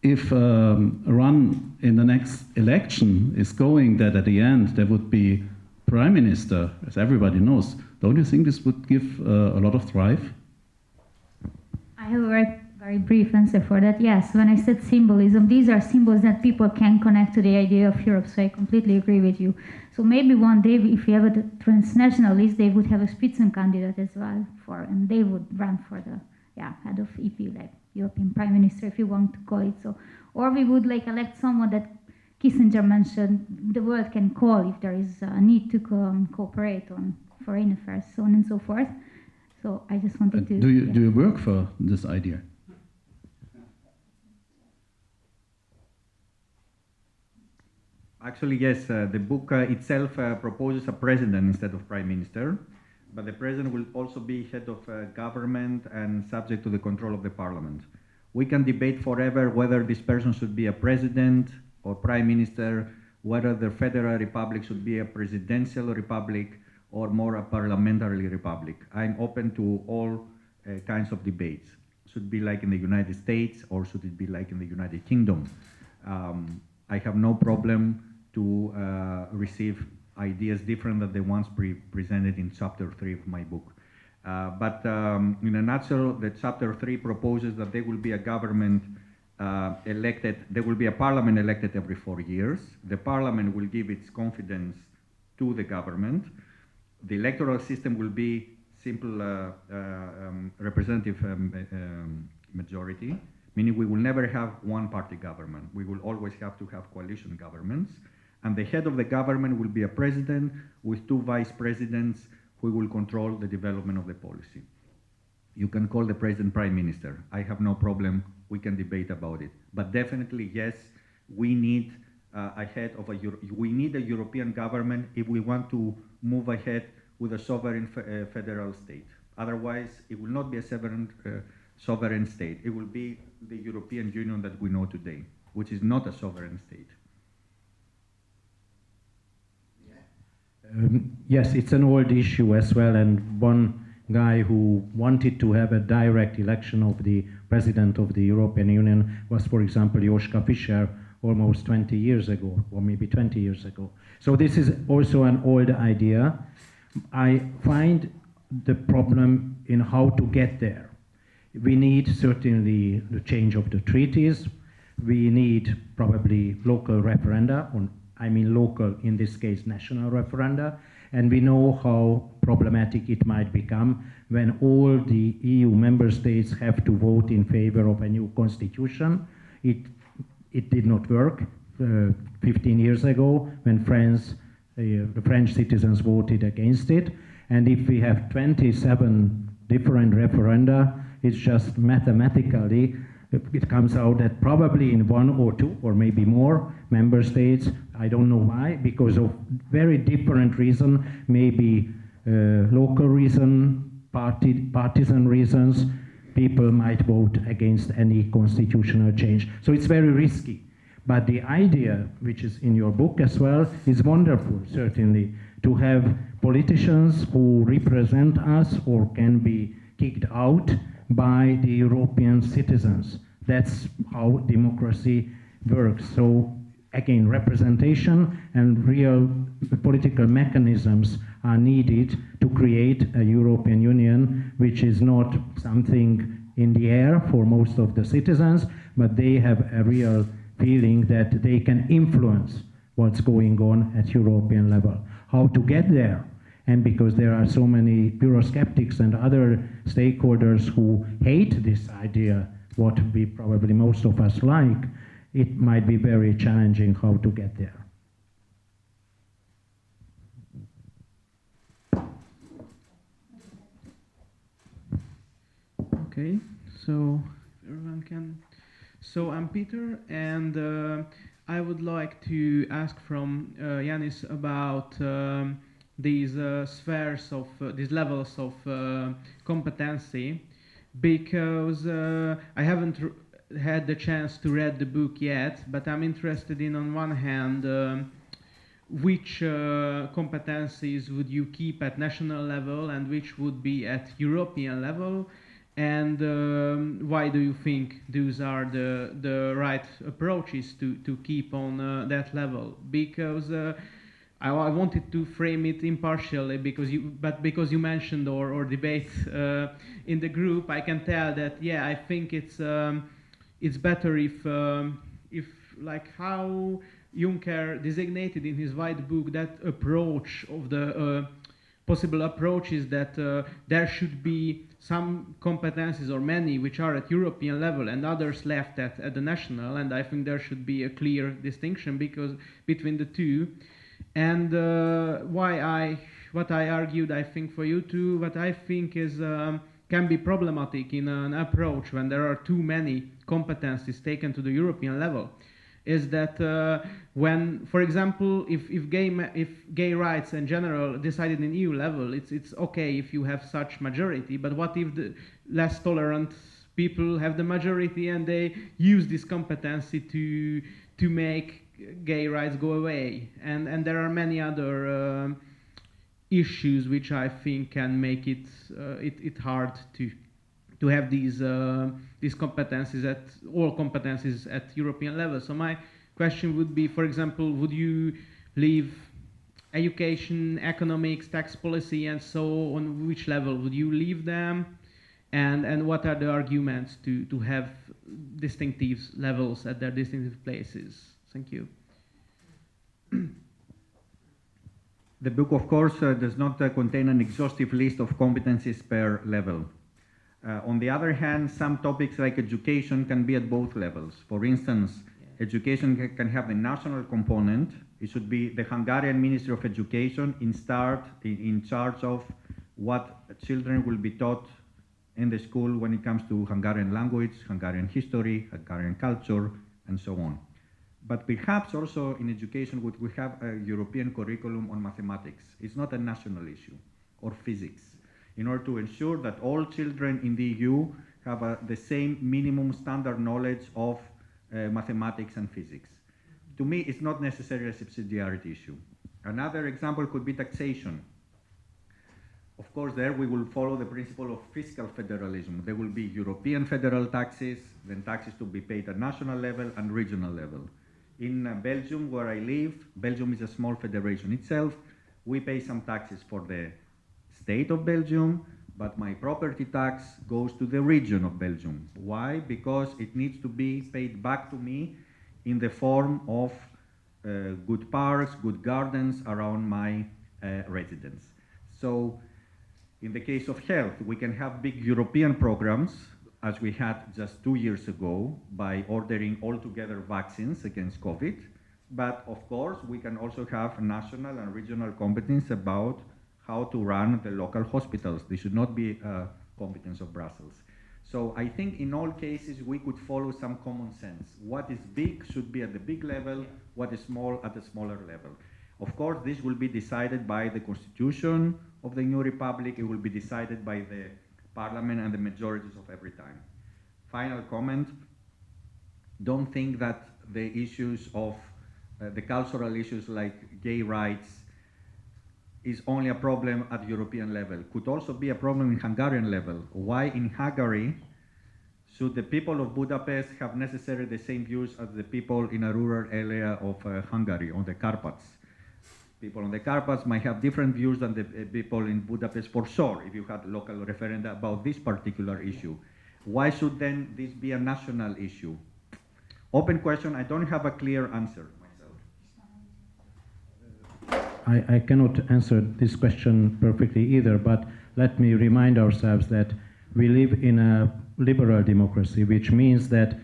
if run in the next election is going that at the end there would be prime minister, as everybody knows. Don't you think this would give a lot of thrive? I have a very brief answer for that. Yes, when I said symbolism, these are symbols that people can connect to the idea of Europe, so I completely agree with you. So maybe one day, if we have a transnational list, they would have a Spitzencandidate as well, and they would run for the head of EP, like European Prime Minister, if you want to call it so. Or we would elect someone that Kissinger mentioned, the world can call if there is a need to cooperate on foreign affairs, so on and so forth. So I just wanted to... Do you work for this idea? Actually, yes. The book itself proposes a president instead of prime minister, but the president will also be head of government and subject to the control of the parliament. We can debate forever whether this person should be a president or prime minister, whether the federal republic should be a presidential republic or more a parliamentary republic. I'm open to all kinds of debates. Should it be like in the United States, or should it be like in the United Kingdom? I have no problem to receive ideas different than the ones presented in chapter 3 of my book. But in a nutshell, the chapter 3 proposes that there will be a government elected, there will be a parliament elected every 4 years. The parliament will give its confidence to the government. The electoral system will be simple representative majority, meaning we will never have one-party government. We will always have to have coalition governments. And the head of the government will be a president with 2 vice presidents who will control the development of the policy. You can call the president prime minister. I have no problem. We can debate about it. But definitely, yes, we need we need a European government if we want to move ahead with a sovereign federal state. Otherwise, it will not be a sovereign state. It will be the European Union that we know today, which is not a sovereign state. Yes, it's an old issue as well, and one guy who wanted to have a direct election of the president of the European Union was, for example, Joschka Fischer, almost 20 years ago, or maybe 20 years ago. So this is also an old idea. I find the problem in how to get there. We need certainly the change of the treaties. We need probably local referenda, or I mean local, in this case, national referenda. And we know how problematic it might become when all the EU member states have to vote in favor of a new constitution. It did not work 15 years ago when the French citizens voted against it. And if we have 27 different referenda, it's just mathematically, it comes out that probably in one or two or maybe more member states, I don't know why, because of very different reason, maybe local reason, partisan reasons, people might vote against any constitutional change. So it's very risky. But the idea, which is in your book as well, is wonderful, certainly, to have politicians who represent us or can be kicked out by the European citizens. That's how democracy works. So again, representation and real political mechanisms are needed to create a European Union which is not something in the air for most of the citizens, but they have a real feeling that they can influence what's going on at European level. How to get there? And because there are so many Eurosceptics and other stakeholders who hate this idea, what we probably most of us like, it might be very challenging how to get there. Okay, so everyone can. So I'm Peter, and I would like to ask from Yannis about these spheres of these levels of competency, because I haven't had the chance to read the book yet, but I'm interested in, on one hand, which competencies would you keep at national level and which would be at European level, and why do you think those are the right approaches to keep on that level? Because I wanted to frame it impartially, because you mentioned or debate in the group, I can tell that, yeah, I think it's better if like how Juncker designated in his white book that approach of the possible approaches, that there should be some competencies or many which are at European level and others left at the national, and I think there should be a clear distinction between the two. And what I argued, I think for you too, what I think is can be problematic in an approach when there are too many competencies taken to the European level, is that when, for example, if gay rights in general decided in EU level, it's okay if you have such majority, but what if the less tolerant people have the majority and they use this competency to make gay rights go away? And there are many other issues which I think can make it hard to have these competencies all competencies at European level. So my question would be, for example, would you leave education, economics, tax policy, and so on? Which level would you leave them? And what are the arguments to have distinctive levels at their distinctive places? Thank you. The book, of course, does not contain an exhaustive list of competencies per level. On the other hand, some topics like education can be at both levels. For instance, education can have a national component. It should be the Hungarian Ministry of Education in charge of what children will be taught in the school when it comes to Hungarian language, Hungarian history, Hungarian culture, and so on. But perhaps also in education we have a European curriculum on mathematics. It's not a national issue, or physics, in order to ensure that all children in the EU have the same minimum standard knowledge of mathematics and physics. To me, it's not necessarily a subsidiarity issue. Another example could be taxation. Of course, there we will follow the principle of fiscal federalism. There will be European federal taxes, then taxes to be paid at national level and regional level. In Belgium, where I live, Belgium is a small federation itself. We pay some taxes for the state of Belgium, but my property tax goes to the region of Belgium. Why? Because it needs to be paid back to me in the form of good parks, good gardens around my residence. So, in the case of health, we can have big European programs, as we had just 2 years ago, by ordering altogether vaccines against COVID. But of course, we can also have national and regional competence about how to run the local hospitals. This should not be a competence of Brussels. So I think in all cases, we could follow some common sense. What is big should be at the big level, what is small at the smaller level. Of course, this will be decided by the constitution of the new republic. It will be decided by the parliament and the majorities of every time. Final comment, don't think that the issues of the cultural issues like gay rights is only a problem at European level. Could also be a problem in Hungarian level. Why in Hungary should the people of Budapest have necessarily the same views as the people in a rural area of Hungary, on the Carpats? People on the Carpats might have different views than the people in Budapest, for sure, if you had local referenda about this particular issue. Why should then this be a national issue? Open question, I don't have a clear answer myself. I cannot answer this question perfectly either, but let me remind ourselves that we live in a liberal democracy, which means that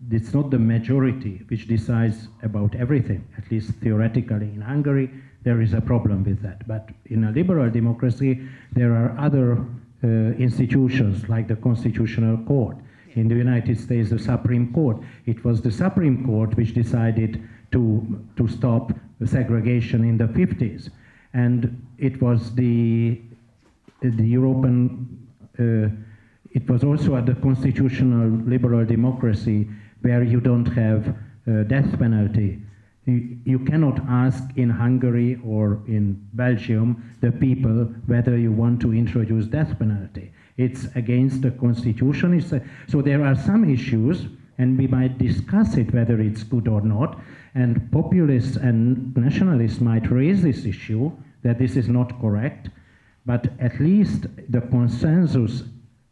it's not the majority which decides about everything, at least theoretically. In Hungary, there is a problem with that. But in a liberal democracy, there are other institutions like the Constitutional Court. In the United States, the Supreme Court. It was the Supreme Court which decided to stop segregation in the 50s. And it was the European, it was also at the constitutional liberal democracy where you don't have death penalty. You cannot ask in Hungary or in Belgium the people whether you want to introduce death penalty. It's against the constitution. So there are some issues, and we might discuss it whether it's good or not, and populists and nationalists might raise this issue that this is not correct, but at least the consensus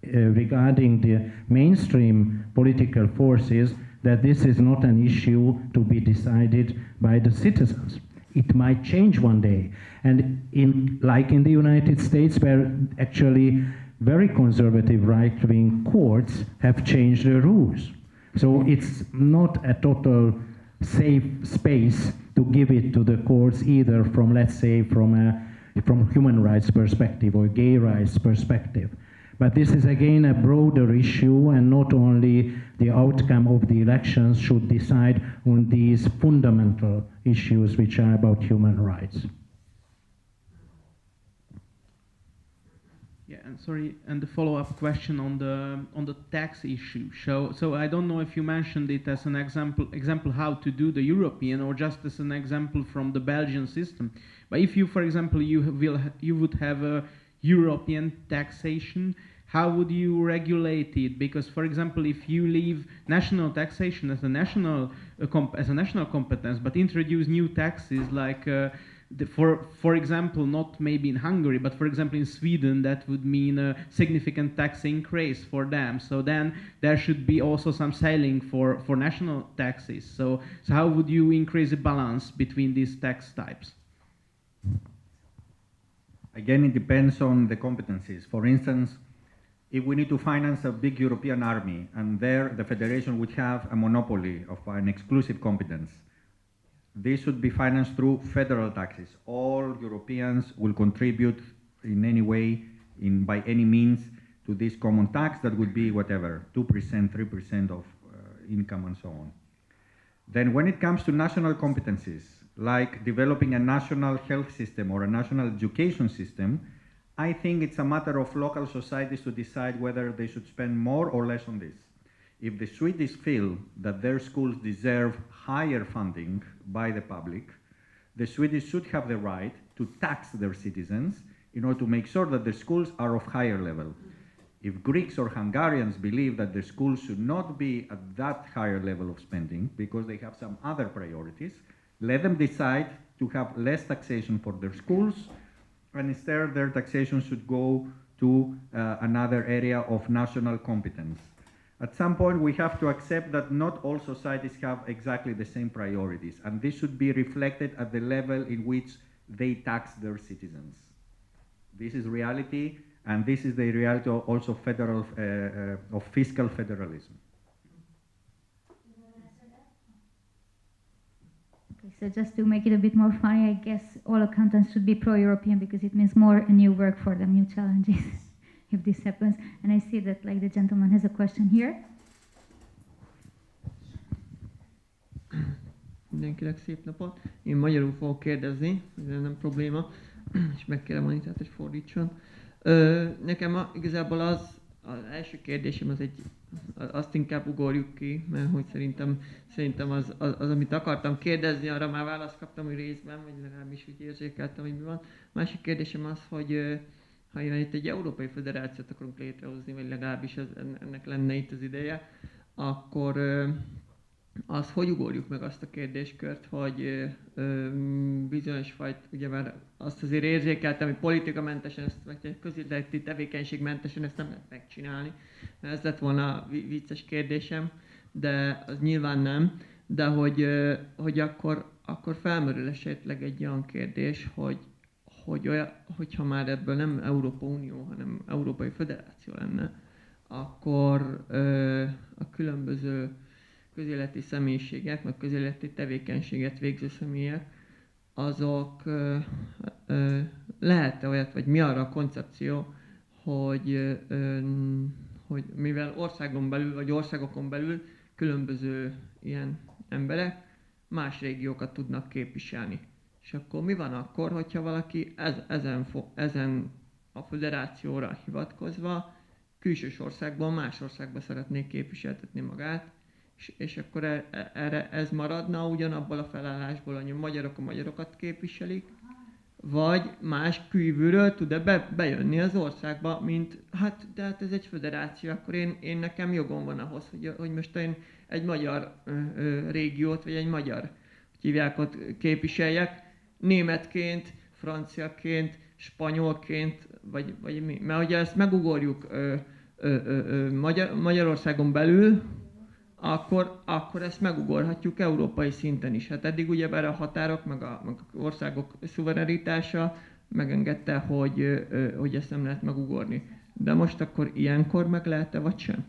regarding the mainstream political forces that this is not an issue to be decided by the citizens. It might change one day. And like in the United States, where actually very conservative right-wing courts have changed the rules. So it's not a total safe space to give it to the courts either from, let's say, from human rights perspective or gay rights perspective. But this is again a broader issue, and not only the outcome of the elections should decide on these fundamental issues which are about human rights. Yeah, and sorry, and the follow-up question on the tax issue. So I don't know if you mentioned it as an example how to do the European, or just as an example from the Belgian system. But if you, for example, you would have a European taxation, how would you regulate it? Because, for example, if you leave national taxation as a national competence, but introduce new taxes like, for example, not maybe in Hungary, but for example in Sweden, that would mean a significant tax increase for them. So then there should be also some ceiling for national taxes. So how would you increase the balance between these tax types? Again, it depends on the competencies. For instance, if we need to finance a big European army, and there the federation would have a monopoly of an exclusive competence, this should be financed through federal taxes. All Europeans will contribute in any way by any means to this common tax that would be whatever, 2%, 3% of income and so on. Then when it comes to national competencies, like developing a national health system or a national education system, I think it's a matter of local societies to decide whether they should spend more or less on this. If the Swedes feel that their schools deserve higher funding by the public, the Swedes should have the right to tax their citizens in order to make sure that the schools are of higher level. If Greeks or Hungarians believe that the schools should not be at that higher level of spending because they have some other priorities, let them decide to have less taxation for their schools, and instead their taxation should go to another area of national competence. At some point, we have to accept that not all societies have exactly the same priorities, and this should be reflected at the level in which they tax their citizens. This is reality, and this is the reality also of fiscal federalism. Okay, so just to make it a bit more funny, I guess all accountants should be pro-European because it means more new work for them, new challenges. If this happens. And I see that like the gentleman has a question here. Mindenkinek szép napot. Én magyarul fogok kérdezni, ez nem probléma, és megkérem Anitát, hogy fordítson. Nekem igazából az első kérdésem azt inkább ugorjuk ki, mert hogy szerintem az, amit akartam kérdezni, arra már választ kaptam, hogy részben, vagy legalábbis úgy érzékeltem, hogy mi van. Másik kérdésem az, hogy ha itt egy európai federációt akarunk létrehozni, vagy legalábbis ennek lenne itt az ideje, akkor az hogy ugorjuk meg azt a kérdéskört, hogy bizonyos fajt, ugye már azt azért érzékeltem, hogy politikamentesen, vagy közéleti tevékenységmentesen ezt nem lehet megcsinálni. Ez lett volna a vicces kérdésem, de az nyilván nem. De hogy akkor felmerül esetleg egy olyan kérdés, hogyha már ebből nem Európa Unió, hanem Európai Föderáció lenne, akkor a különböző közéleti személyiségek, vagy közéleti tevékenységet végző személyek, azok lehet-e olyat, vagy mi arra a koncepció, hogy mivel országon belül, vagy országokon belül különböző ilyen emberek más régiókat tudnak képviselni. És akkor mi van akkor, hogyha valaki ezen a föderációra hivatkozva külsős országban, más országban szeretné képviseltetni magát, és akkor erre ez maradna ugyanabból a felállásból, hogy a magyarok a magyarokat képviselik, vagy más kívülről tud-e bejönni az országba, mint de hát ez egy föderáció, akkor én nekem jogom van ahhoz, hogy most én egy magyar régiót, vagy egy magyar hívjákot képviseljek, németként, franciaként, spanyolként, vagy mi. Mert hogyha ezt megugorjuk Magyarországon belül, akkor ezt megugorhatjuk európai szinten is. Hát eddig ugyebár a határok, meg a országok szuverenitása megengedte, hogy ezt nem lehet megugorni. De most akkor ilyenkor meg lehet-e, vagy sem?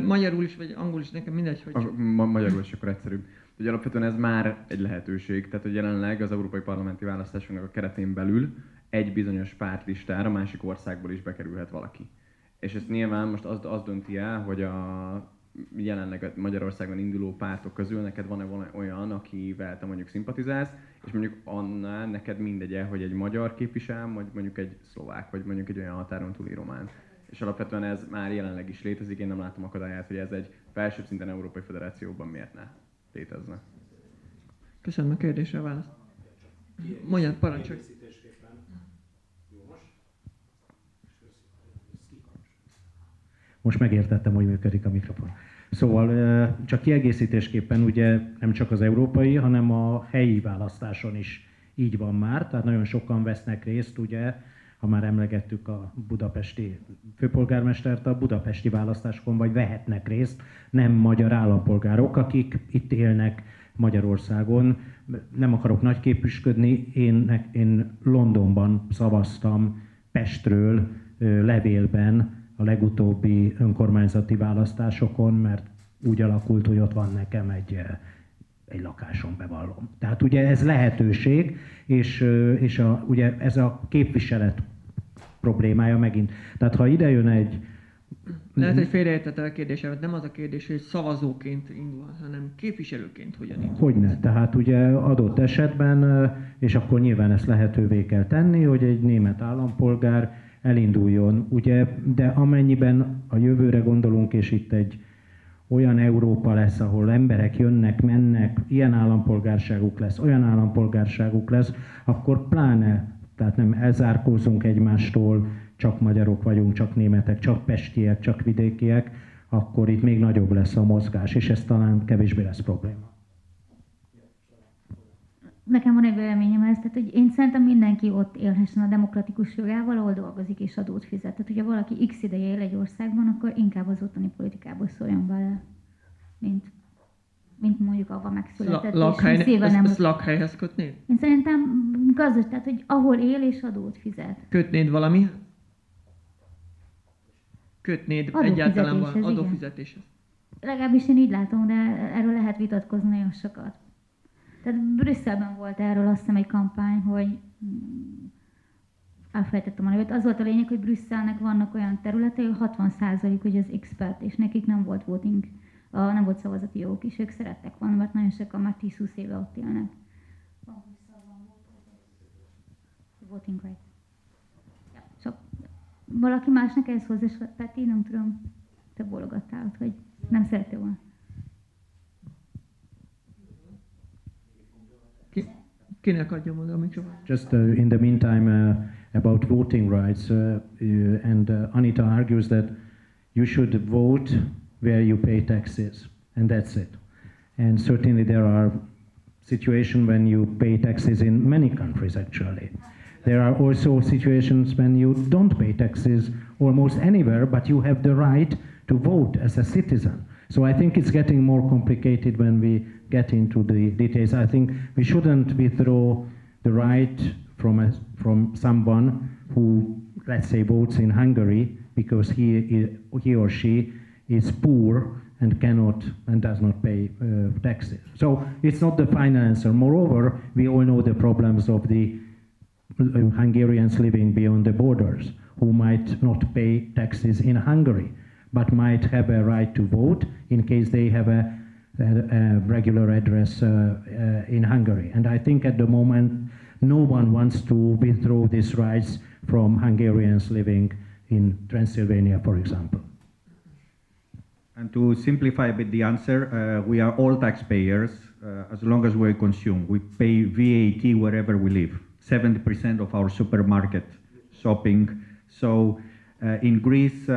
Magyarul is, vagy angolul is, nekem mindegy, hogy... Magyarul is akkor egyszerűbb. Ugye alapvetően ez már egy lehetőség, tehát hogy jelenleg az európai parlamenti választásoknak a keretén belül egy bizonyos pártlistára másik országból is bekerülhet valaki. És ezt nyilván most az dönti el, hogy a jelenleg Magyarországon induló pártok közül neked van-e olyan, akivel te mondjuk szimpatizálsz, és mondjuk annál neked mindegy, hogy egy magyar képvisel, vagy mondjuk egy szlovák, vagy mondjuk egy olyan határon túli román. És alapvetően ez már jelenleg is létezik, én nem látom akadályát, hogy ez egy felsőbb szinten Európai Föderációban miért ne létezne. Köszönöm a kérdésre a választ. Mondjad, parancsolj! Most megértettem, hogy működik a mikrofon. Szóval csak kiegészítésképpen ugye nem csak az európai, hanem a helyi választáson is így van már, tehát nagyon sokan vesznek részt, ugye, ha már emlegettük a budapesti főpolgármestert, a budapesti választásokon vagy vehetnek részt nem magyar állampolgárok, akik itt élnek Magyarországon. Nem akarok nagyképűsködni, én Londonban szavaztam Pestről levélben a legutóbbi önkormányzati választásokon, mert úgy alakult, hogy ott van nekem egy egy lakáson bevallom. Tehát ugye ez lehetőség, és ugye ez a képviselet problémája megint. Tehát ha ide jön egy... Lehet, hogy félreértettem a kérdésemet. Nem az a kérdés, hogy szavazóként indul, hanem képviselőként hogyan indul. Hogyne. Tehát ugye adott esetben, és akkor nyilván ezt lehetővé kell tenni, hogy egy német állampolgár elinduljon, ugye, de amennyiben a jövőre gondolunk, és itt egy olyan Európa lesz, ahol emberek jönnek, mennek, ilyen állampolgárságuk lesz, olyan állampolgárságuk lesz, akkor pláne, tehát nem elzárkózunk egymástól, csak magyarok vagyunk, csak németek, csak pestiek, csak vidékiek, akkor itt még nagyobb lesz a mozgás, és ez talán kevésbé lesz probléma. Nekem van egy véleményem ez, tehát hogy én szerintem mindenki ott élhessen a demokratikus jogával, ahol dolgozik és adót fizet. Tehát, hogyha valaki x ideje él egy országban, akkor inkább az ottani politikából szóljon bele, mint mondjuk avval megszületett. Ezt lakhelyhez kötnéd? Én szerintem gazdas, tehát hogy ahol él és adót fizet. Kötnéd valami? Kötnéd egyáltalán adófizetéshez? Legalábbis én így látom, de erről lehet vitatkozni nagyon sokat. Tehát Brüsszelben volt erről azt hiszem egy kampány, hogy elfelejtettem a nevét. Az volt a lényeg, hogy Brüsszelnek vannak olyan területei, hogy 60% hogy az expert, és nekik nem volt voting, nem volt szavazati joguk, és ők szerettek volna, mert nagyon sokan már 10-20 éve ott élnek. Voting right. Ja, csak valaki másnak ehhez hozzá, Peti, nem tudom, te bólogattál, hogy nem szerettél volna. Kinek adjam oda a mikrofon? Just in the meantime, about voting rights, and Anita argues that you should vote where you pay taxes, and that's it. And certainly there are situations when you pay taxes in many countries, actually. There are also situations when you don't pay taxes almost anywhere, but you have the right to vote as a citizen. So I think it's getting more complicated when we get into the details. I think we shouldn't withdraw the right from someone who, let's say, votes in Hungary because he or she is poor and cannot and does not pay taxes. So it's not the final answer. Moreover, we all know the problems of the Hungarians living beyond the borders who might not pay taxes in Hungary, but might have a right to vote in case they have a regular address in Hungary. And I think at the moment, no one wants to withdraw these rights from Hungarians living in Transylvania, for example. And to simplify a bit the answer, we are all taxpayers as long as we consume. We pay VAT wherever we live, 70% of our supermarket shopping. So in Greece,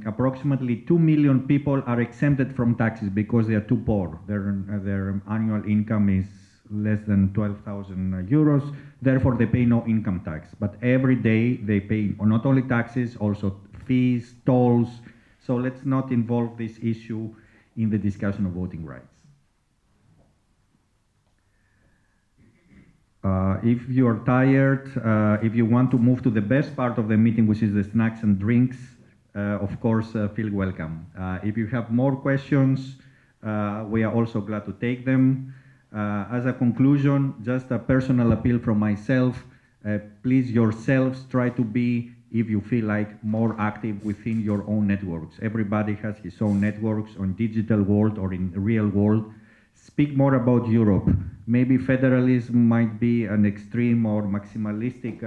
approximately 2 million people are exempted from taxes because they are too poor. Their annual income is less than 12,000 euros. Therefore, they pay no income tax. But every day they pay not only taxes, also fees, tolls. So let's not involve this issue in the discussion of voting rights. If you are tired, if you want to move to the best part of the meeting, which is the snacks and drinks, of course, feel welcome. If you have more questions, we are also glad to take them. As a conclusion, just a personal appeal from myself, please yourselves try to be, if you feel like, more active within your own networks. Everybody has his own networks on digital world or in real world. Speak more about Europe. Maybe federalism might be an extreme or maximalistic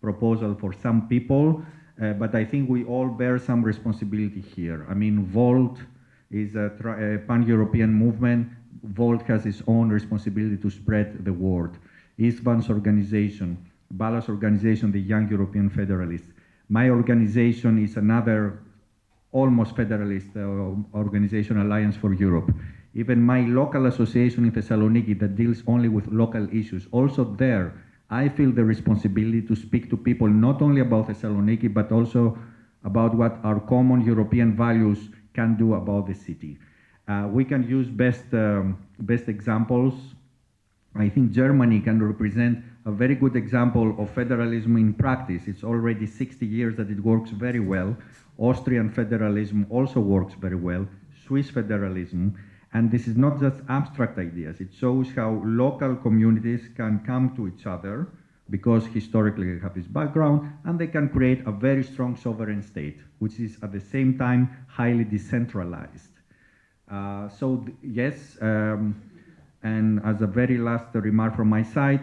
proposal for some people, but I think we all bear some responsibility here. I mean, Volt is a pan-European movement. Volt has its own responsibility to spread the word. István's organization, Balázs organization, the Young European Federalists. My organization is another almost federalist organization, Alliance for Europe. Even my local association in Thessaloniki that deals only with local issues, also there, I feel the responsibility to speak to people not only about Thessaloniki, but also about what our common European values can do about the city. We can use best examples. I think Germany can represent a very good example of federalism in practice. It's already 60 years that it works very well. Austrian federalism also works very well. Swiss federalism. And this is not just abstract ideas. It shows how local communities can come to each other because historically they have this background, and they can create a very strong sovereign state, which is at the same time highly decentralized. Yes, and as a very last remark from my side,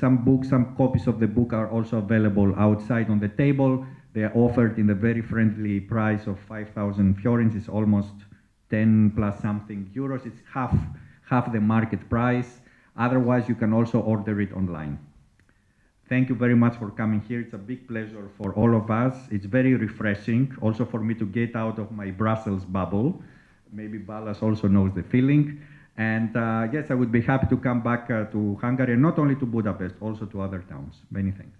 some copies of the book are also available outside on the table. They are offered in the very friendly price of 5,000 florins. It's almost 10 plus something euros. It's half the market price. Otherwise, you can also order it online. Thank you very much for coming here. It's a big pleasure for all of us. It's very refreshing, also for me to get out of my Brussels bubble. Maybe Balázs also knows the feeling. And yes, I would be happy to come back to Hungary, and not only to Budapest, also to other towns. Many thanks.